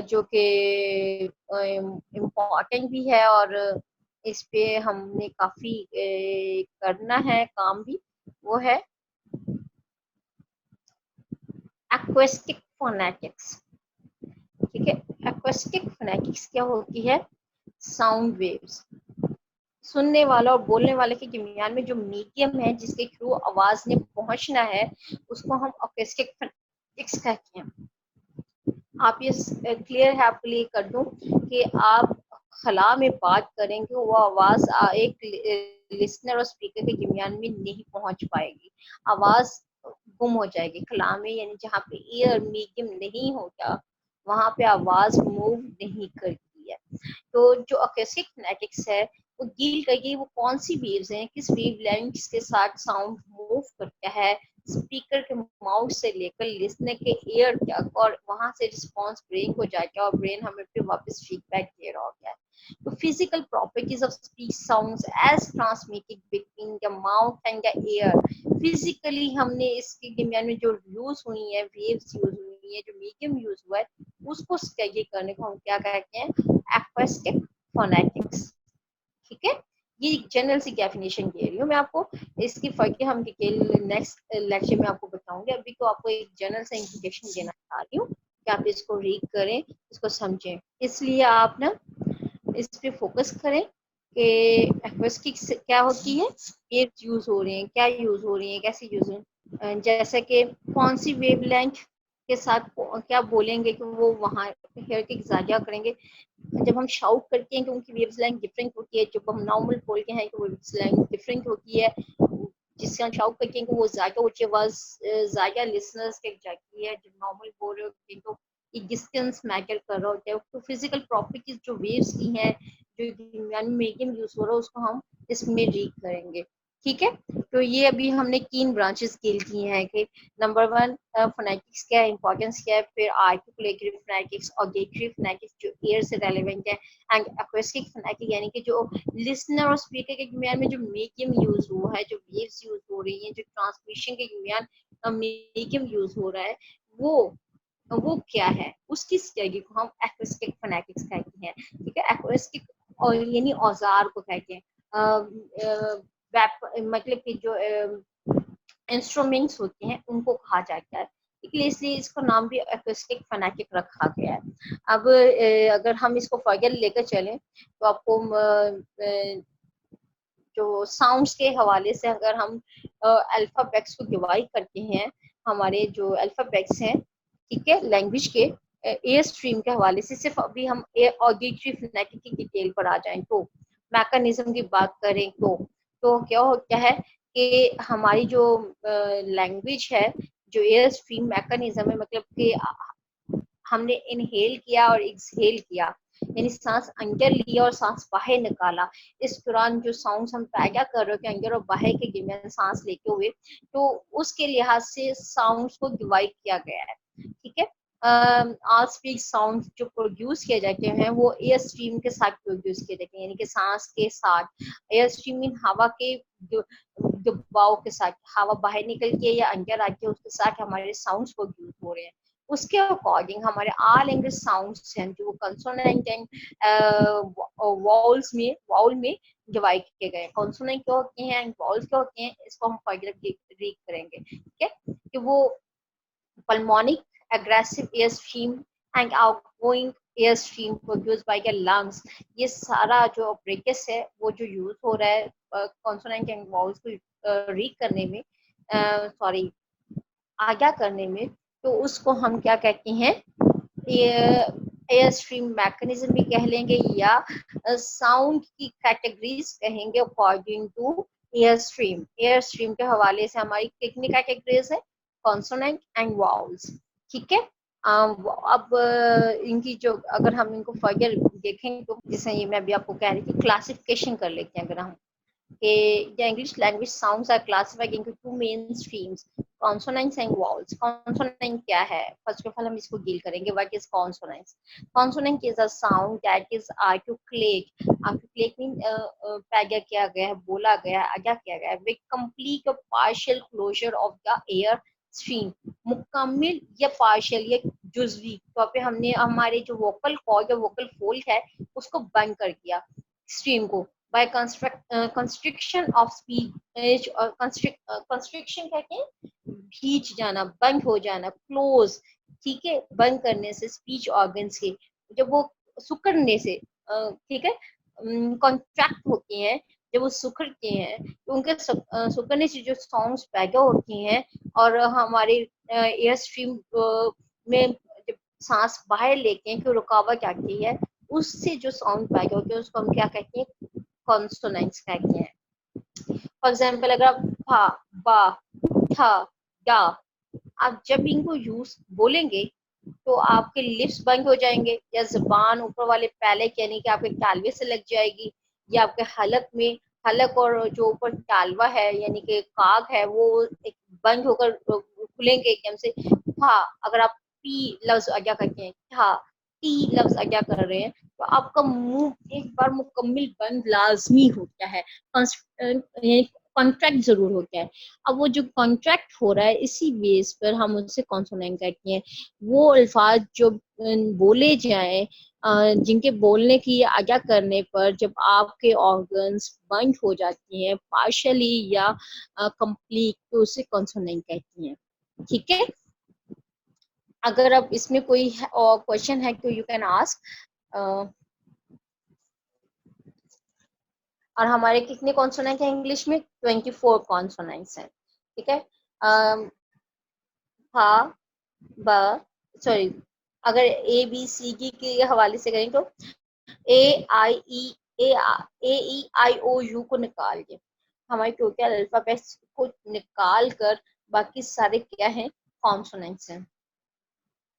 जो कि इम्पोर्टेंट भी है और इस पे हमने काफी करना है काम भी, वो है एक्वेस्टिक फोनेटिक्स। ठीक है, एक्वेस्टिक फोनेटिक्स क्या होती है? साउंड वेव्स, सुनने वाला और बोलने वाले के दरमियान में जो मीडियम है जिसके थ्रू आवाज ने पहुंचना है उसको हम एक्वेस्टिक फोनेटिक्स कहते हैं। आप ये क्लियर है, आपके लिए कर दूं कि आप खला में बात करेंगे वो आवाज एक लिसनर और स्पीकर के दरमियान में नहीं पहुंच पाएगी, आवाज गुम हो जाएगी खला में, यानी जहाँ पे ईयर मीडियम नहीं होता वहां पे आवाज मूव नहीं करती है। तो जो अकेसिक फोनेटिक्स है वो डील करिए वो कौन सी वेव्स हैं, किस वेवलेंथ्स के साथ साउंड मूव करता है स्पीकर के माउथ से लेकर लिसनर के ईयर तक, और वहां से रिस्पॉन्स ब्रेन को जाता है और ब्रेन हमें फिर वापस फीडबैक दे रहा होता है। तो physical properties of speech sounds as transmitted between the mouth and the ear, physically हमने इसके दरमियान में जो यूज हुई है, वेव्स यूज हुई है, जो मीडियम यूज हुआ है, उसको स्टडी करने को हम क्या कहते हैं? Acoustic phonetics. ठीक है, ये जनरल सी डेफिनेशन दे रही हूँ मैं आपको, इसकी फर्क हम डिटेल नेक्स्ट लेक्चर में आपको बताऊंगी। अभी तो आपको एक जनरल सा इंट्रोडक्शन देना चाह रही हूँ कि आप इसको रीड करें, इसको समझें, इसलिए आप ना इस पे फोकस करें कि एक्वेस्टिक्स क्या होती है, ये यूज हो रहे हैं, क्या यूज हो रही है, कैसे यूज हो रही है, जैसे कि कौन सी वेवलेंथ के साथ क्या बोलेंगे कि वो वहाँ हेयर के ज्यादा करेंगे। जब हम शाउट करते हैं कि उनकी वेव्स लेंथ डिफरेंट होती है, जब हम नॉर्मल बोलते हैं कि वेव्स लेंथ डिफरेंट होती है, जिससे हम शाउट करते हैं कि वो ज्यादा ऊंची आवाज ज्यादा लिसनर्स तक जाती है, जब नॉर्मल बोल रहे होते हैं तो डिस्टेंस मैटर कर रहा होता है। तो फिजिकल प्रॉपर्टीज जो वेव्स की हैं जो मीडियम यूज हो रहा है उसको हम इसमें रीड करेंगे। ठीक है, तो ये अभी हमने 3 ब्रांचेस स्केल की हैं कि नंबर 1 फोनेटिक्स क्या है, इंपॉर्टेंस क्या है, फिर आर्टिकुलेटरी फोनेटिक्स, ऑडिटरी फोनेटिक्स जो ईयर से रेलेवेंट है, एंड एक्वेस्टिक फोनेटिक्स यानी कि जो लिसनर और स्पीकर के दरमियान में जो मीडियम यूज हुआ है, जो वेव्स यूज हो रही हैं, जो ट्रांसमिशन के दरमियान मीडियम यूज हो रहा है, वो क्या है, उसकी स्टडी को हम एक्वेस्टिक फोनेटिक्स कहते हैं। ठीक है, एक्वेस्टिक और यानी औजार को कहते हैं, मतलब कि जो इंस्ट्रूमेंट्स होते हैं उनको कहा जाता है, इसलिए इसका नाम भी एक्वेस्टिक फोनेटिक रखा गया है। अब अगर हम इसको फर्दर लेकर चलें तो आपको जो साउंड्स के हवाले से अगर हम अल्फाबेट्स को डिवाइड करते हैं, हमारे जो अल्फाबेट्स हैं, ठीक है, लैंग्वेज के एयर स्ट्रीम के हवाले से, सिर्फ अभी हम ऑडिटरी फोनेटिक की डिटेल पर आ जाएं तो मैकेनिज्म की बात करें तो क्या होता है कि हमारी जो लैंग्वेज है, जो एयर स्ट्रीम मैकेनिज्म है, मतलब कि हमने इनहेल किया और एक्सहेल किया, यानी सांस अंदर लिया और सांस बाहर निकाला, इस दौरान जो साउंड्स हम पैदा कर रहे हैं अंदर और बाहर के दरमियान सांस लेते हुए, तो उसके लिहाज से साउंड्स को डिवाइड किया गया है। ठीक है, ऑल स्पीच साउंड जो प्रोड्यूस किए जाते हैं वो एयर स्ट्रीम के साथ प्रोड्यूस किए जाते हैं, यानी कि सांस के साथ। एयर स्ट्रीम मीन हवा के दबाव के साथ, हवा बाहर निकल के या अंदर आके उसके साथ हमारे साउंड्स प्रोड्यूस हो रहे हैं। उसके अकॉर्डिंग हमारे ऑल लैंग्वेज साउंड्स हैं जो कंसोनेंट एंड वाउल में डिवाइड किए गए हैं। कॉन्सोनेंट क्या होते हैं एंड वाउल्स क्या होते हैं, इसको हम फर्दर रीड करेंगे। ठीक है, कि वो pulmonic aggressive airstream and outgoing airstream produced by the lungs, ये सारा जो ब्रेकस है वो जो यूज हो रहा है कॉन्सोनेंट एंड वाउल्स को रीड करने में, सॉरी आज्ञा करने में, तो उसको हम क्या कहते हैं, एयर स्ट्रीम मैकेनिज्म भी कह लेंगे या साउंड की कैटेगरीज कहेंगे according to air stream. Air stream के हवाले से हमारी कितनी कैटेगरीज है, कॉन्सोनेंट एंड वाउल्स। ठीक है, अब इनकी जो अगर हम इनको फर्दर देखें तो जैसे ये मैं अभी आपको कह रही थी, क्लासिफिकेशन कर लेते हैं अगर हम, the English language sounds are classified into two main streams, consonants and vowels. Consonant क्या है, first of all हम इसको deal करेंगे, what is consonants? Consonant is a sound that is articulate. Articulate mean पैदा किया गया है, बोला गया है, अदा किया गया है, with complete or partial closure of the air stream. मुकम्मिल या partial या जुजवी तौर पे हमने हमारे जो वोकल कॉर्ड या वोकल फोल्ड है उसको बंद कर दिया स्ट्रीम को, by constriction of speech, और constriction कहते हैं भींच जाना, बंद हो जाना, क्लोज। ठीक है, बंद करने से स्पीच ऑर्गन्स के, जब वो सुकड़ने से, ठीक है, कॉन्ट्रैक्ट होती हैं, जब वो सुखड़ते हैं तो उनके सुकड़ने से जो साउंड्स पैदा होती हैं और हमारे एयर स्ट्रीम में जब सांस बाहर लेते हैं कि रुकावट आती है, उससे जो साउंड पैदा होते हैं उसको हम क्या कहते हैं, कॉन्सोनेंट्स कहते हैं। फॉर एग्जाम्पल अगर आप फा, बा, था, डा, आप जब इनको यूज बोलेंगे तो आपके लिप्स बंद हो जाएंगे या जुबान ऊपर वाले पैलेट यानी कि आपके तालवे से लग जाएगी, या आपके हलक में, हलक और जो ऊपर तालवा है यानी कि काग है वो एक बंद होकर खुलेंगे एकदम से। था, अगर आप पी लफ्ज अदा करते हैं, था, टी लफ्ज अदा कर रहे हैं, तो आपका मुंह एक बार मुकम्मिल बंद लाजमी होता है, कॉन्ट्रैक्ट जरूर होता है। अब वो जो कॉन्ट्रैक्ट हो रहा है इसी बेस पर हम उससे कॉन्सोनेंट कहते हैं। वो अल्फाज जो बोले जाएं, जिनके बोलने की अदा करने पर जब आपके ऑर्गन्स बंद हो जाती हैं पार्शली या कंप्लीट, तो उसे कॉन्सोनेंट कहती हैं। ठीक है, अगर अब इसमें कोई क्वेश्चन है तो यू कैन आस्क। और हमारे कितने कॉन्सोनेंट हैं इंग्लिश में, 24 कॉन्सोनेंट्स हैं। ठीक है, हा, ब, सॉरी, अगर ए बी सी डी के हवाले से करें तो ए आई ई आई ओ यू को निकाल के हमारे टोटल अल्फाबेट को निकाल कर बाकी सारे क्या हैं, कॉन्सोनेंट्स हैं।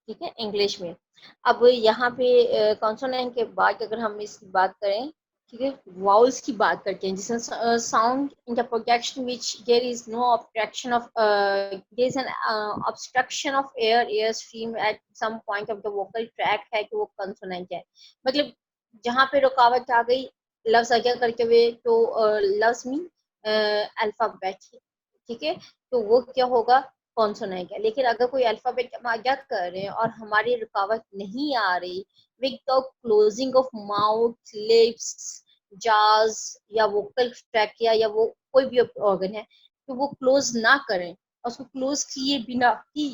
ठीक है, इंग्लिश में। अब यहाँ पे कॉन्सोनेंट के बाद अगर हम इसकी बात करें, ठीक है, वाउल्स की बात करते हैं, जिसमें sound in the production which there is no obstruction of there is an obstruction of air stream at some point of the vocal tract है कि वो कंसोनेंट है, मतलब जहाँ पे रुकावट आ गई लफ्ज अदा करते हुए तो लफ्ज मीन अल्फाबेट, ठीक है, तो वो क्या होगा, कॉन्सोनेंट है। लेकिन अगर कोई अल्फाबेट हम अदा कर रहे हैं और हमारी रुकावट नहीं आ रही with closing of mouth, lips, जाज या वोकल ट्रैकिया या वो कोई भी ऑर्गन है, तो वो क्लोज ना करें, और उसको क्लोज किए बिना ही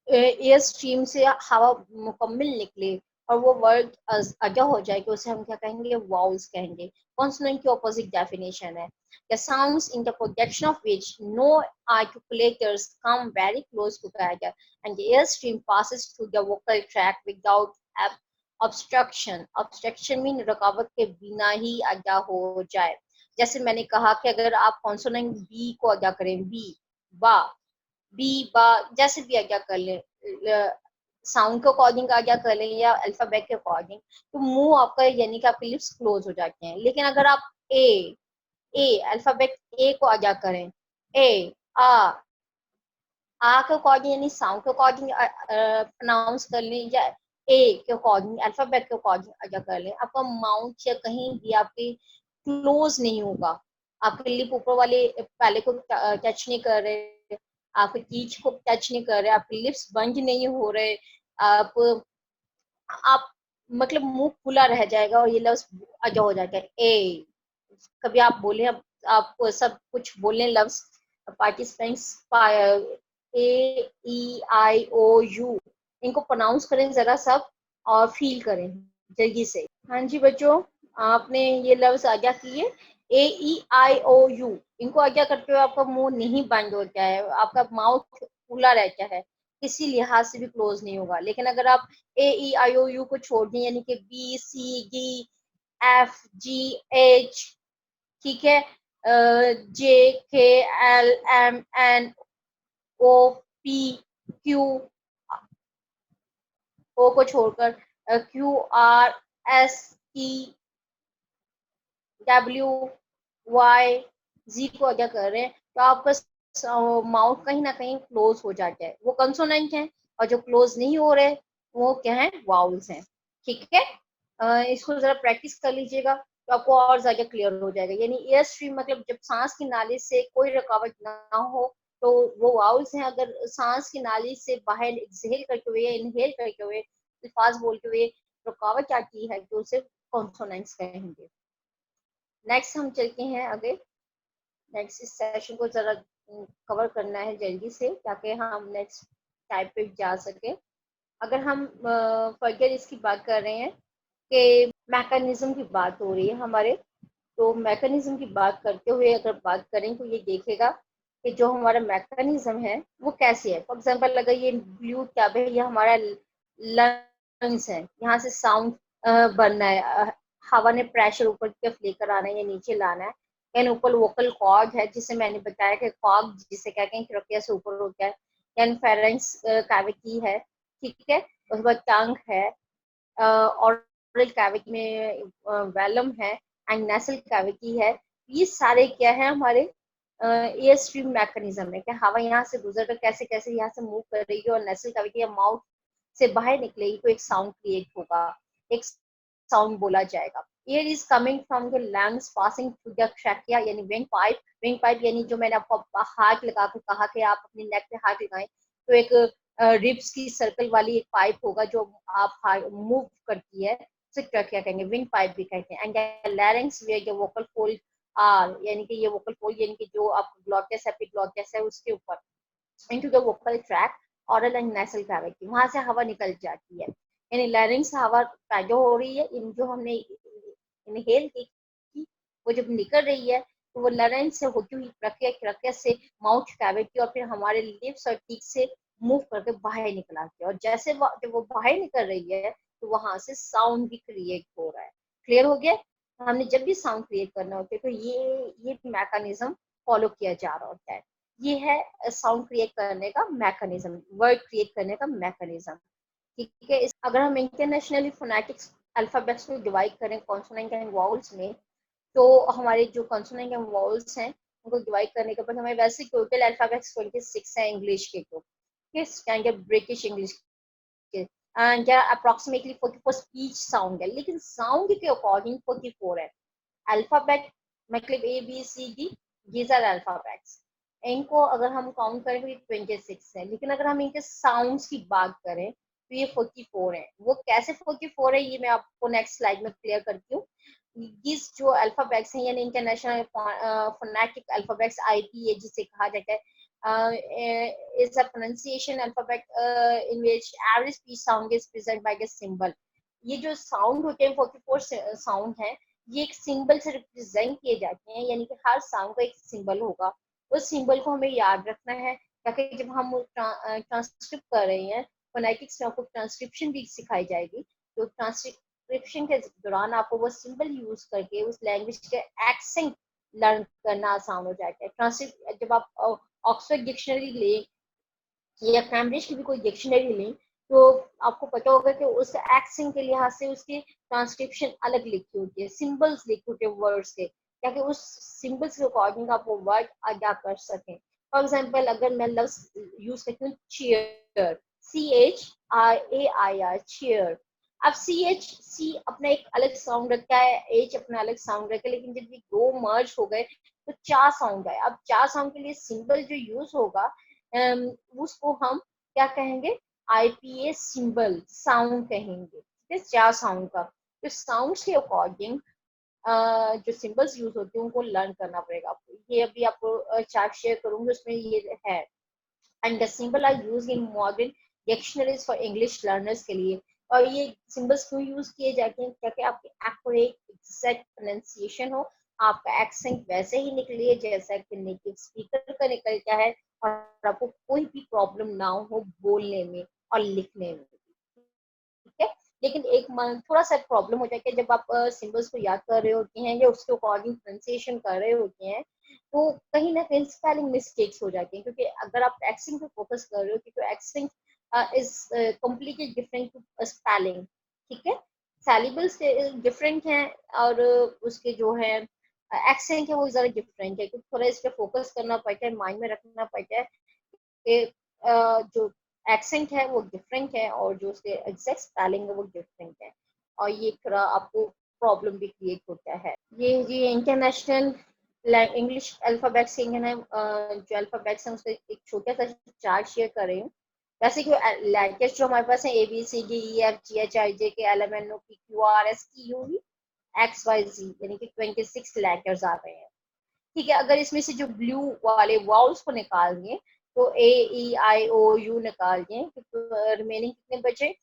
एयर स्ट्रीम से हवा मुकम्मल निकले और वो वर्ड अदा हो जाए, तो उसे हम क्या कहेंगे, वाउल्स कहेंगे। कॉन्सोनेंट की ऑपोजिट डेफिनेशन है the sounds in the production of which no articulators come very close together and the airstream passes through the vocal tract without obstruction. Obstruction mean रुकावट के बिना ही अदा हो जाए। जैसे मैंने कहा कि अगर आप कॉन्सोनेंट बी को अदा करें, बी, बा, बी, बा, जैसे भी अदा कर ले, साउंड के अकॉर्डिंग आज्ञा कर लें या अल्फाबेट के अकॉर्डिंग, तो मुंह आपका यानी कि आपके लिप्स क्लोज हो जाते हैं। लेकिन अगर आप ए अल्फाबेट ए को आज्ञा करें, ए आ आ के अकॉर्डिंग यानी साउंड के अकॉर्डिंग प्रोनाउंस कर लें, या ए के अकॉर्डिंग अल्फाबेट के अकॉर्डिंग अगर कर लें, आपका माउथ या कहीं भी आपके क्लोज नहीं होगा। आपके लिप ऊपर वाले पहले को टच नहीं कर रहे, आपके टीथ को टच नहीं कर रहे, आपके लिप्स बंद नहीं हो रहे, आप मतलब मुंह खुला रह जाएगा और ये लफ्ज अजा हो जाएगा ए। कभी आप बोले, आप सब कुछ बोलने लफ्ज participants A E I O U, इनको प्रोनाउंस करें जरा सब और फील करें जल्दी से। हाँ जी बच्चों, आपने ये लफ्ज आज्ञा किए ए ई आई ओ यू, इनको आज्ञा करते हुए आपका मुंह नहीं बंद होता है, आपका माउथ खुला रहता है, किसी लिहाज से भी क्लोज नहीं होगा। लेकिन अगर आप ए ई आई ओ यू को छोड़ दें, यानी कि B C D F G H, ठीक है, J K L M N O P Q, O को छोड़कर Q R S T W Y G को अगर कर रहे हैं, तो आपका माउथ कहीं ना कहीं क्लोज हो जाता है। वो कंसोनेंट है, और जो क्लोज नहीं हो रहे वो क्या है, वाउल्स हैं। ठीक है, इसको जरा प्रैक्टिस कर लीजिएगा तो आपको और ज्यादा क्लियर हो जाएगा। यानी एयर स्ट्रीम मतलब जब सांस की नाली से कोई रुकावट ना हो तो वो वाउल्स हैं। अगर सांस की नाली से बाहर एक्सहेल करते हुए या इनहेल करते हुए अल्फाज बोलते हुए रुकावट आती है तो उसे कॉन्सोनेंट्स कहेंगे। नेक्स्ट हम चलते हैं आगे। नेक्स्ट इस सेशन को जरा कवर करना है जल्दी से ताकि हम नेक्स्ट टाइप पे जा सके। अगर हम फर्दर इसकी बात कर रहे हैं कि मैकेनिज्म की बात हो रही है हमारे, तो मैकेनिज्म की बात करते हुए अगर बात करें तो ये देखेगा कि जो हमारा मैकेनिज्म है वो कैसे है। फॉर एग्जांपल अगर ये ब्लू टब है, ये हमारा लंग्स है, यहाँ से साउंड बनना है, हवा ने प्रेशर ऊपर की तरफ लेकर आना है या नीचे लाना है। एंड ऊपर वोकल कॉर्ड है, जिसे मैंने बताया कि कॉर्ड जिसे कहते हैं ट्रकिया से ऊपर होता है। एंड फेरेंस कैविटी है, ठीक है। उसके बाद टंग है, ऑरल कैविटी में वेलम है, एंड नेसल कैविटी है। ये सारे क्या है हमारे एयर स्ट्रीम मैकेनिज्म है, कि हवा यहाँ से गुजर कर कैसे कैसे यहाँ से मूव कर रही है और नेसल कैविटी या माउथ से बाहर निकलेगी तो एक साउंड क्रिएट होगा, एक साउंड बोला जाएगा। Air is coming from the lungs passing through the trachea यानी विंड पाइप। विंड पाइप यानी जो मैंने आपको हाथ लगा कर कहा कि आप अपने नेक पे हाथ लगाएं तो एक रिब्स की सर्कल वाली एक पाइप होगा जो आप मूव करती है, उसे ट्रैकिया कहेंगे, विंड पाइप भी कहते हैं। And larynx where the vocal fold are, यानी कि ये वोकल फोल्ड यानी कि जो आप ग्लॉटिस एपिग्लॉटिस है उसके ऊपर into the vocal tract, oral and nasal cavity, वहां से हवा निकल जाती है। यानी लैरिंग्स से हवा पैदा हो रही है, इन जो हमने इनहेल की वो जब निकल रही है तो वो लैरिंग्स से होती हुई प्रक्रिया प्रक्रिया से माउथ कैविटी और फिर हमारे लिप्स और टीथ से मूव करके बाहर निकल आती है। और जैसे जब वो बाहर निकल रही है तो वहां से साउंड भी क्रिएट हो रहा है। क्लियर हो गया? हमने जब भी साउंड क्रिएट करना होता है तो ये मैकेनिज्म फॉलो किया जा रहा होता है। ये है साउंड क्रिएट करने का मैकेनिज्म, वर्ड क्रिएट करने का मैकेनिज्म। ठीक है, अगर हम इंटरनेशनली फोनेटिक्स अल्फाबेट्स को डिवाइड करें कॉन्सोनेंट एंड वाउल्स में, तो हमारे जो कॉन्सोनेंट एंड वाउल्स हैं उनको डिवाइड करने के बाद हमें वैसे टोटल अल्फाबेट्स 26 है इंग्लिश के, तो स्टैंडर्ड ब्रिटिश इंग्लिश के, and there are approximately 44 speech sound है, लेकिन साउंड के अकॉर्डिंग 44 है। अल्फाबेट मतलब A B C D, these are alphabets. इनको अगर हम काउंट करें तो ये 26 है, लेकिन अगर हम इनके साउंड्स की बात करें तो ये 44 है। वो कैसे 44 है ये मैं आपको नेक्स्ट स्लाइड में क्लियर करती हूँ। इस जो अल्फाबेट्स हैं यानी इंटरनेशनल फोनेटिक अल्फाबेट्स आईपीए जिसे कहा जाता है, is a pronunciation alphabet in which every speech sound is present by the symbol। ये जो साउंड होते हैं 44 साउंड हैं, ये एक सिंबल से रिप्रेजेंट किए जाते हैं, यानी कि हर साउंड का एक सिंबल होगा। उस सिंबल को हमें याद रखना है ताकि जब हम ट्रांसक्रिप्ट कर रहे हैं फोनेटिक्स में आपको ट्रांसक्रिप्शन भी सिखाई जाएगी, तो ट्रांसक्रिप्शन के दौरान आपको वो सिंबल यूज करके उस लैंग्वेज के एक्सेंट लर्न करना आसान हो जाता है। ट्रांसक्रिप्ट जब आप ऑक्सफोर्ड डिक्शनरी लें या कैम्ब्रिज की भी कोई डिक्शनरी लें तो आपको पता होगा कि उस एक्सेंट के लिहाज से उसकी ट्रांसक्रिप्शन अलग लिखी होती है, सिंबल्स लिखे होते हैं वर्ड्स के, ताकि उस सिंबल्स के अकॉर्डिंग आप वो वर्ड अदा कर सकें। फॉर एग्जाम्पल अगर मैं लफ्ज यूज करती हूँ चेयर, CHRAIR, चेयर। अब सी अपना एक अलग साउंड रखता है, एच अपना अलग साउंड रखता है, लेकिन जब ये दो मर्ज हो गए तो चार साउंड आए। अब चार साउंड के लिए सिंबल जो यूज होगा उसको हम क्या कहेंगे, IPA सिंबल साउंड कहेंगे, ठीक है, चार साउंड का। तो साउंड के अकॉर्डिंग जो सिंबल्स यूज होते हैं उनको लर्न करना पड़ेगा आपको। ये अभी आपको चार्ट शेयर करूंगी, उसमें ये है। And the symbol are use in modern dictionaries for English learners के लिए। और ये सिंबल्स क्यों यूज किए जाते हैं, ताकि आपकी एक्यूरेट एग्जैक्ट प्रोनाउंसिएशन हो, आपका एक्सेंट वैसे ही निकले जैसा कि नेटिव स्पीकर का निकलता है, और आपको कोई भी प्रॉब्लम ना हो बोलने में और लिखने में, ठीक है। लेकिन एक थोड़ा सा प्रॉब्लम हो जाता है जब आप सिंबल्स को याद कर रहे होते हैं या उसके अकॉर्डिंग प्रोनाउंसिएशन कर रहे होते हैं, तो कहीं ना कहीं स्पेलिंग मिस्टेक्स हो जाती हैं, क्योंकि अगर आप एक्सेंट पे फोकस कर रहे हो तो accent is completely different to spelling, ठीक है। सैलिबल्स डिफरेंट हैं और उसके जो है एक्सेंट है वो जरा डिफरेंट है, क्योंकि थोड़ा इस पर फोकस करना पड़ता है, माइंड में रखना पड़ता है कि जो एक्सेंट है वो डिफरेंट है और जो उसके एग्जैक्ट स्पेलिंग है वो डिफरेंट है, और ये थोड़ा आपको प्रॉब्लम भी क्रिएट होता है। ये इंटरनेशनल इंग्लिश अल्फाबेट से है, जो अल्फाबेट्स हैं उसका एक छोटा सा चार्ट शेयर कर रही हूँ। जैसे कि लेटर्स जो हमारे पास है ABCDEFGHIJKLMNOPQRSTU XYZ, यानी कि 26 लेटर्स आ रहे हैं, ठीक है। अगर इसमें से जो ब्लू वाले वाउल्स को निकाल दें तो AEIOU निकाल दें तो रिमेनिंग कितने बचे,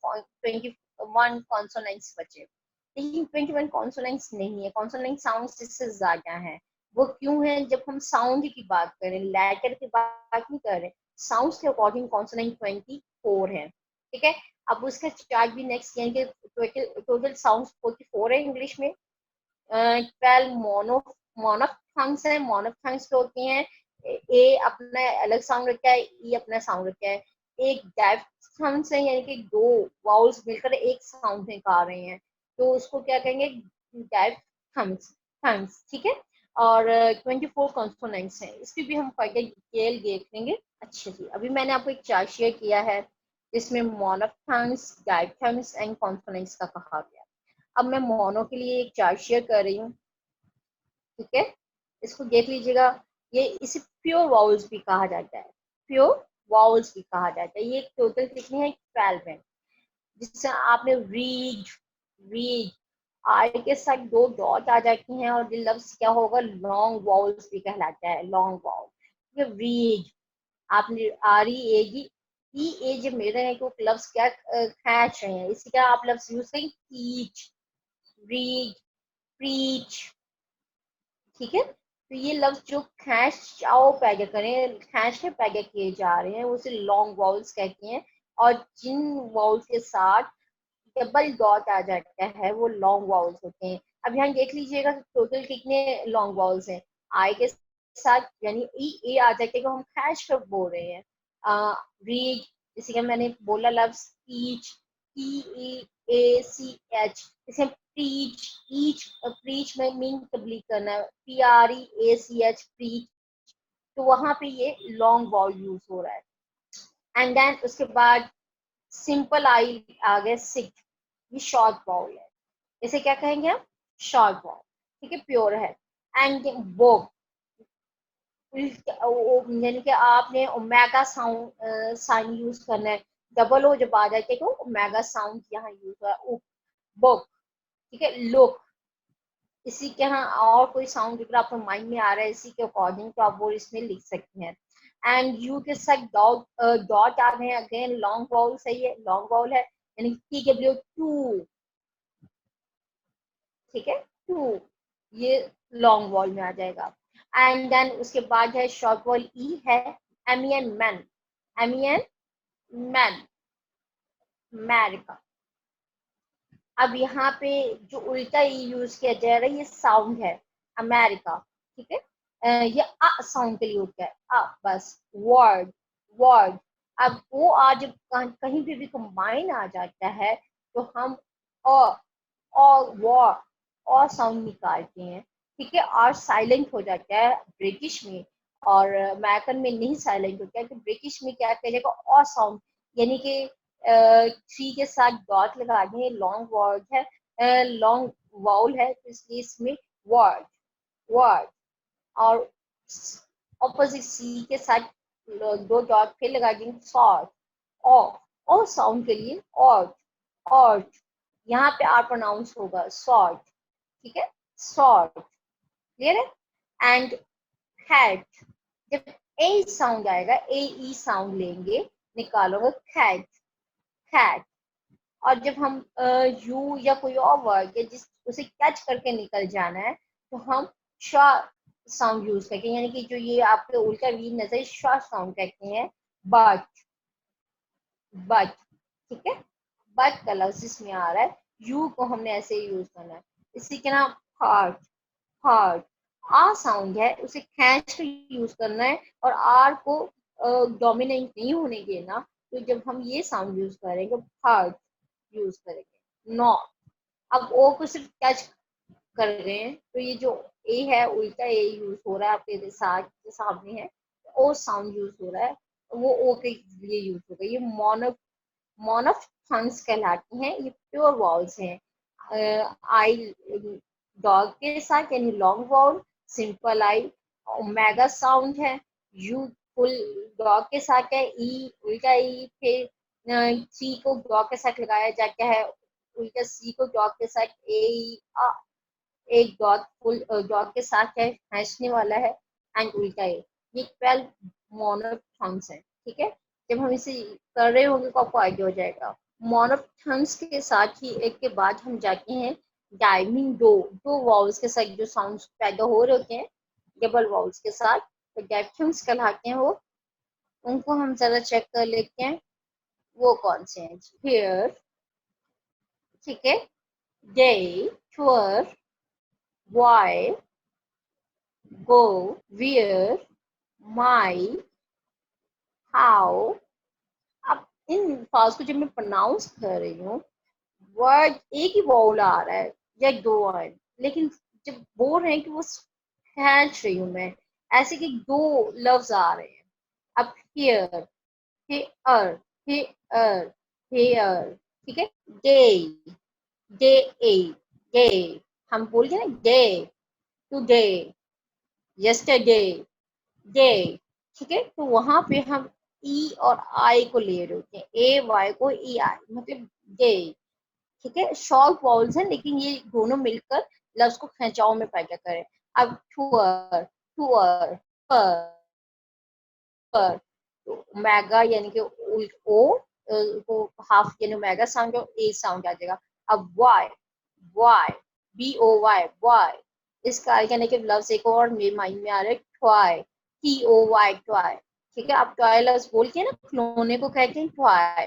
21 कॉन्सोनेंट्स बचे। लेकिन 21 कॉन्सोनेंट्स नहीं है, कॉन्सोनेंट साउंड इससे ज्यादा है। वो क्यों है, जब हम साउंड की बात करें, लेटर की बात नहीं कर रहे, साउंड के अकॉर्डिंग कॉन्सोनेंट 24 है, ठीक है। अब उसका चार्ट भी नेक्स्ट, यानी कि टोटल साउंड 44 है इंग्लिश में। 12 मोनोफथंग्स है, मोनोफथंग्स तो होती हैं, ए अपना अलग साउंड रखता है, ई अपना साउंड रखता है। एक डायफ्थंग्स है, यानी कि दो वाउल्स मिलकर एक साउंड निकाल रहे हैं, तो उसको क्या कहेंगे, डायफ्थंग्स थंग्स, ठीक है। और 24 कॉन्सोनेंट्स हैं, इसकी भी हम फर्दर डिटेल देख लेंगे। अच्छा जी, अभी मैंने आपको एक चार्ट शेयर किया है जिसमें मोनोफथंग्स, डायफ्थंग्स एंड कॉन्सोनेंट्स का कहा गया। अब मैं मोनो के लिए एक चार्ट शेयर कर रही हूँ, ठीक है, इसको देख लीजिएगा। ये इसे प्योर वाउल्स भी कहा जाता है, प्योर वाउल्स भी कहा जाता है। ये टोटल कितने हैं, 12 है। जिससे आपने रीड, रीड आई के साथ दो डॉट आ जाती हैं और ये लफ्ज क्या होगा, लॉन्ग वाउल्स भी कहलाता है, लॉन्ग वाउल। रीड आपने READ, E जब मिल रहे हैं तो लफ्ज क्या खींच रहे हैं, इसी का आप लफ्ज यूज करेंगे, टीच, रीड, प्रीच, ठीक है। तो ये लफ्ज जो खैंचाओ पैदा करें, खैंच के पैदा किए जा रहे हैं, उसे लॉन्ग वाउल्स कहते हैं। और जिन वाउल्स के साथ डबल डॉट आ जाता है वो लॉन्ग वाउल्स होते हैं। अब यहाँ देख लीजिएगा टोटल कितने लॉन्ग वाउल्स हैं। आई के साथ यानी E A आ जाते हैं, हम खैंच कर बोल रहे हैं। रीड, जैसे कि मैंने बोला लफ्ज टीच, TEACH, इसे प्रीच, ईच, प्रीच में मीन तब्लीग करना, PREACH, प्रीच, तो वहां पे ये लॉन्ग वाउल यूज हो रहा है। एंड देन उसके बाद सिंपल आई आ गया, सिट, ये शॉर्ट वाउल है, इसे क्या कहेंगे हम, शॉर्ट वाउल, ठीक है, प्योर है। एंड बोग, यानी कि आपने ओमेगा साउंड साइन यूज करना है, डबल ओ जब आ जाते तो ओमेगा साउंड यहाँ यूज हुआ, बुक, ठीक है। लुक, इसी के यहाँ और कोई साउंड अगर आपको माइंड में आ रहा है इसी के अकॉर्डिंग तो आप वो इसमें लिख सकते हैं। एंड यू के साथ डॉट डॉट आ रहे हैं, अगेन लॉन्ग वाउल, सही है, लॉन्ग वाउल है, यानी TW, टू, ठीक है, टू, ये लॉन्ग वाउल में आ जाएगा। एंड देन उसके बाद है शॉर्ट वाउल E है, MEN, man, MEN, man, America. अब यहाँ पे जो उल्टा ई यूज किया जा रहा है ये साउंड है, अमेरिका, ठीक है। ये अ साउंड के लिए होता है, बस, वर्ड, वर्ड। अब ओ आ जब कहीं पे भी कंबाइन आ जाता है तो हम और साउंड निकालते हैं, ठीक है। और साइलेंट हो जाता है ब्रिटिश में, और अमेरिकन में नहीं साइलेंट होता है। तो ब्रिटिश में क्या कहेगा और साउंड, यानी कि थ्री के साथ डॉट लगा दें, लॉन्ग वर्ड है, लॉन्ग वाउल है, तो इसलिए इसमें वर्ड वर्ड। और ऑपोजिट सी के साथ दो डॉट फिर लगा देंगे, शॉर्ट। और साउंड के लिए और यहाँ पे आर प्रोनाउंस होगा शॉर्ट, ठीक है, शॉर्ट, क्लियर है। एंड हैट, जब ए साउंड आएगा, ए ई साउंड लेंगे, निकालोगे कैट, कैट। और जब हम यू या कोई और वर्ड है जिस उसे कैच करके निकल जाना है, तो हम शॉर्ट साउंड यूज करते हैं, यानी कि जो ये आपके उल्टा वी नजर शॉर्ट साउंड कहते हैं, बट, बट, ठीक है। बट का लफ्ज इसमें आ रहा है, यू को हमने ऐसे ही यूज करना है। इसी के नाम हार्ट, हार्ट। आ साउंड है, उसे खींच कर यूज करना है, और आर को डोमिनेट नहीं होने देना। तो जब हम ये साउंड यूज करेंगे, हार्ट यूज करेंगे, नॉट। अब ओ को सिर्फ कैच कर रहे हैं, तो ये जो ए है उल्टा ए यूज हो रहा है, आपके साथ सामने है, ओ साउंड यूज हो रहा है, वो ओ के लिए यूज होगा। ये मोनोफथंग्स कहलाती हैं, ये प्योर वाउल्स हैं। आई डॉग के साथ यानी long vowel, simple I. Omega sound है, यू फुल डॉग के साथ है, ई उल्टा ई, फिर सी को डॉग के साथ लगाया जाता है, उल्टा सी को डॉग के साथ, ए एक डॉग फुल डॉग के साथ है, हंसने वाला है, एंड उल्टा ए। ये 12 मोनोफथंग्स है, ठीक है। जब हम इसे कर रहे होंगे तो आपको आइडिया हो जाएगा। मोनोफथंग्स के साथ ही एक के बाद हम जाते हैं डाइमिंग दो, दो वाउल्स के साथ जो साउंड्स पैदा हो रहे होते हैं डबल वाउल्स के साथ, तो डाइफथंग्स कहलाते हैं वो। उनको हम जरा चेक कर लेते हैं, वो कौन से हैं। हियर, ठीक है, day, tour, why, go, where, my, how. अब इन अल्फाज को जब मैं प्रोनाउंस कर रही हूँ, वर्ड एक ही वाउल आ रहा है या दो वर्ड, लेकिन जब बोल रहे हैं कि वो खींच रही हूँ मैं, ऐसे कि दो लफ्ज आ रहे हैं। अब हियर, हेयर, हेयर, हेयर, ठीक है। डे, डे, ए, डे, हम बोल गए ना डे, टुडे, यस्टरडे, डे, ठीक है। तो वहां पे हम ई और आई को ले रहे होते हैं, ए वाई को ई आई, मतलब डे, ठीक है। शॉर्ट वाउल्स हैं, लेकिन ये दोनों मिलकर लफ्ज को खिंचाव में पैदा करें। अब टूअर, टूअर, पर, तो मैगा यानी कि ओ को हाफ यानी मैगा साउंड और ए साउंड आ जाएगा। अब Y, Y, B O Y, Y, इसका यानी कि लफ्ज एक और मेरे माइंड में आ रहा है, ट्वाई, टी ओ वाई, ट्वाई, ठीक है। आप ट्वाई लफ्ज बोल के ना खिलौने को कहते हैं ट्वाई,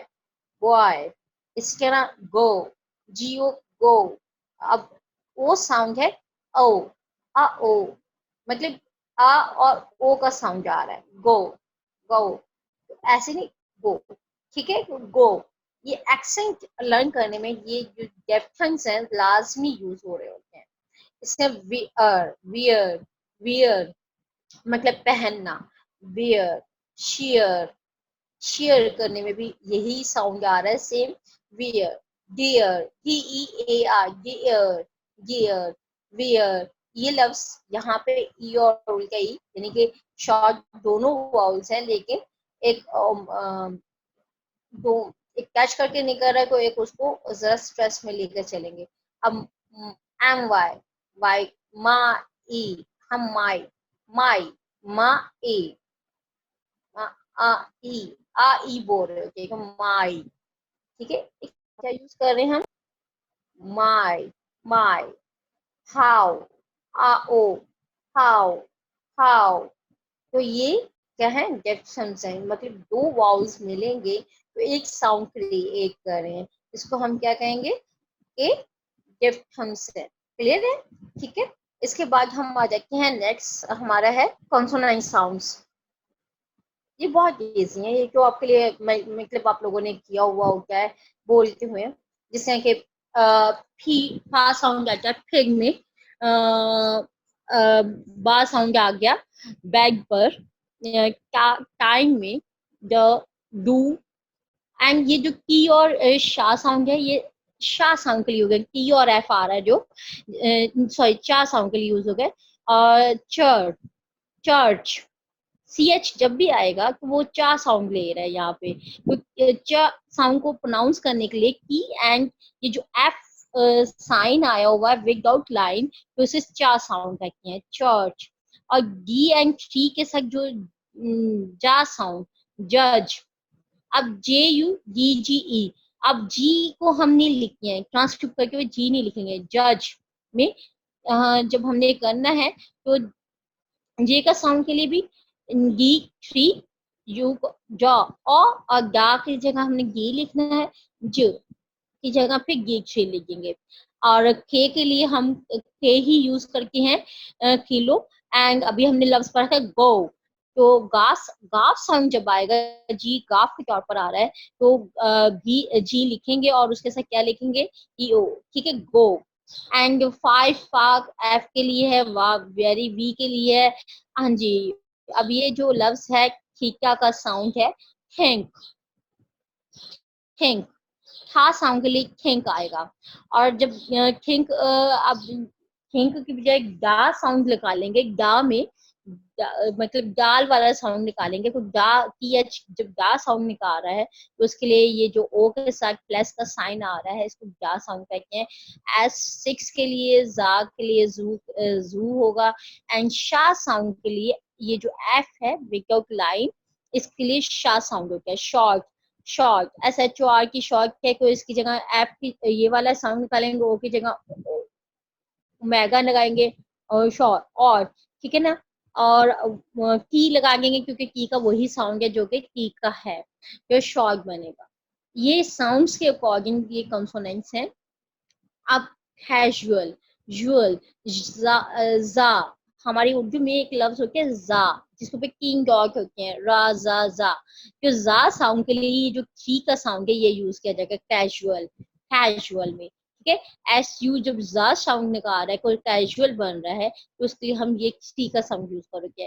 बॉय। इसके ना गो, जीओ, गो। अब ओ साउंड है, ओ, आ ओ, मतलब आ और ओ का साउंड आ रहा है, गो, गो, ऐसे नहीं, गो, ठीक है, गो। ये एक्सेंट लर्न करने में ये जो डिफथंग्स हैं लाजमी यूज हो रहे होते हैं। इसमें वियर, वियर, वियर मतलब पहनना, वियर, शेयर, शेयर करने में भी यही साउंड आ रहा है, same, wear, dear, D E A R, dear, dear, wear. ये लफ्ज यहाँ पे ई और उल्टा ई यानी कि शॉर्ट दोनों वाउल्स हैं, लेकिन एक दो, एक कैच करके निकल रहा है, तो एक उसको जरा स्ट्रेस में लेकर चलेंगे। अब एम वाई, वाई, मा, ई, हम माई, माई, मा, ई, आ ई, आ ई बोल रहे हो, ठीक है, माई, ठीक है। क्या यूज कर रहे हैं हम, my, my, how, ah oh, how, how. तो ये क्या है, डिफथंग्स हैं, मतलब दो वाउल्स मिलेंगे तो एक साउंड क्रिएट कर रहे हैं, इसको हम क्या कहेंगे, एक डिफथंग्स है, क्लियर है, ठीक है। इसके बाद हम आ जाते हैं, नेक्स्ट हमारा है कॉन्सोनेंट साउंड्स। ये बहुत इजी है, ये तो आपके लिए मतलब आप लोगों ने किया हुआ होता है बोलते हुए। जिससे कि फी फा साउंड आता है, फिर में बा साउंड आ गया, बैग पर, टाइम में द, डू, एंड ये जो टी और शा साउंड है, ये शा साउंड के लिए हो गया, टी और एफ आ रहा है जो, सॉरी चा साउंड के लिए यूज हो गया। और चर्च, चर्च, सी एच जब भी आएगा तो वो चा साउंड ले रहा है यहाँ पे, तो चा साउंड को प्रोनाउंस करने के लिए की एंड ये जो एफ साइन आया हुआ है विदाउट लाइन, तो इसे चा साउंड कहते हैं, चर्च। और डी एंड टी के साथ जो जा साउंड, जज। अब जे यू जी जी ई, अब जी को हमने लिखी है ट्रांसक्रिप्ट करके, हुए जी नहीं लिखेंगे, जज में जब हमने करना है तो जे का साउंड के लिए भी गी थ्री, यू जॉ, और गा की जगह हमने गी लिखना है, ज की जगह पे गी थ्री लिखेंगे। और के के लिए हम के ही यूज करके हैं, किलो। एंड अभी हमने लफ्ज पढ़ा था गो, तो गास, गाफ साउंड जब आएगा, जी गाफ के तौर पर आ रहा है, तो जी लिखेंगे और उसके साथ क्या लिखेंगे, ई ओ, ठीक है, गो। एंड फाइव फाक एफ के लिए है, वाह वेरी, वी के लिए है, हाँ जी। अब ये जो लफ्ज है थीटा का साउंड है थिंक, थिंक, था साउंड के लिए थिंक आएगा। और जब थिंक, अब थिंक की बजाय दा साउंड निकालेंगे, दा में मतलब दाल वाला साउंड निकालेंगे, तो दा टी एच जब दा साउंड निकाल रहा है, तो उसके लिए ये जो ओ के साथ प्लस का साइन आ रहा है, इसको दा साउंड कहते हैं। एस सिक्स के लिए, जा के लिए जू, जू होगा। एंड शाह साउंड के लिए ये जो एफ है विदाउट लाइन, इसके लिए शाह साउंड होता है, short, short, S H O R T short है, तो इसकी जगह एफ की ये वाला साउंड निकालेंगे, ओ की जगह ओमेगा लगाएंगे, और शॉर्ट, और ठीक है ना। और टी लगा देंगे क्योंकि टी का वही साउंड है जो कि टी का है, तो शॉर्ट बनेगा। ये साउंड्स के अकॉर्डिंग ये कंसोनेंट्स हैं। अब कैजुअल, जुअल, जा, जा, हमारी उर्दू में एक लफ्ज होता है जा, जिसको पे 3 डॉट होते हैं, रा जा जा, तो जा साउंड के लिए ये जो थ्री का साउंड है ये यूज किया जाएगा कैजुअल, कैजुअल में, ठीक है। एस यू जब जा साउंड निकाल रहा है, कोई कैजुअल बन रहा है, तो उसके लिए हम ये टी का साउंड यूज करोगे।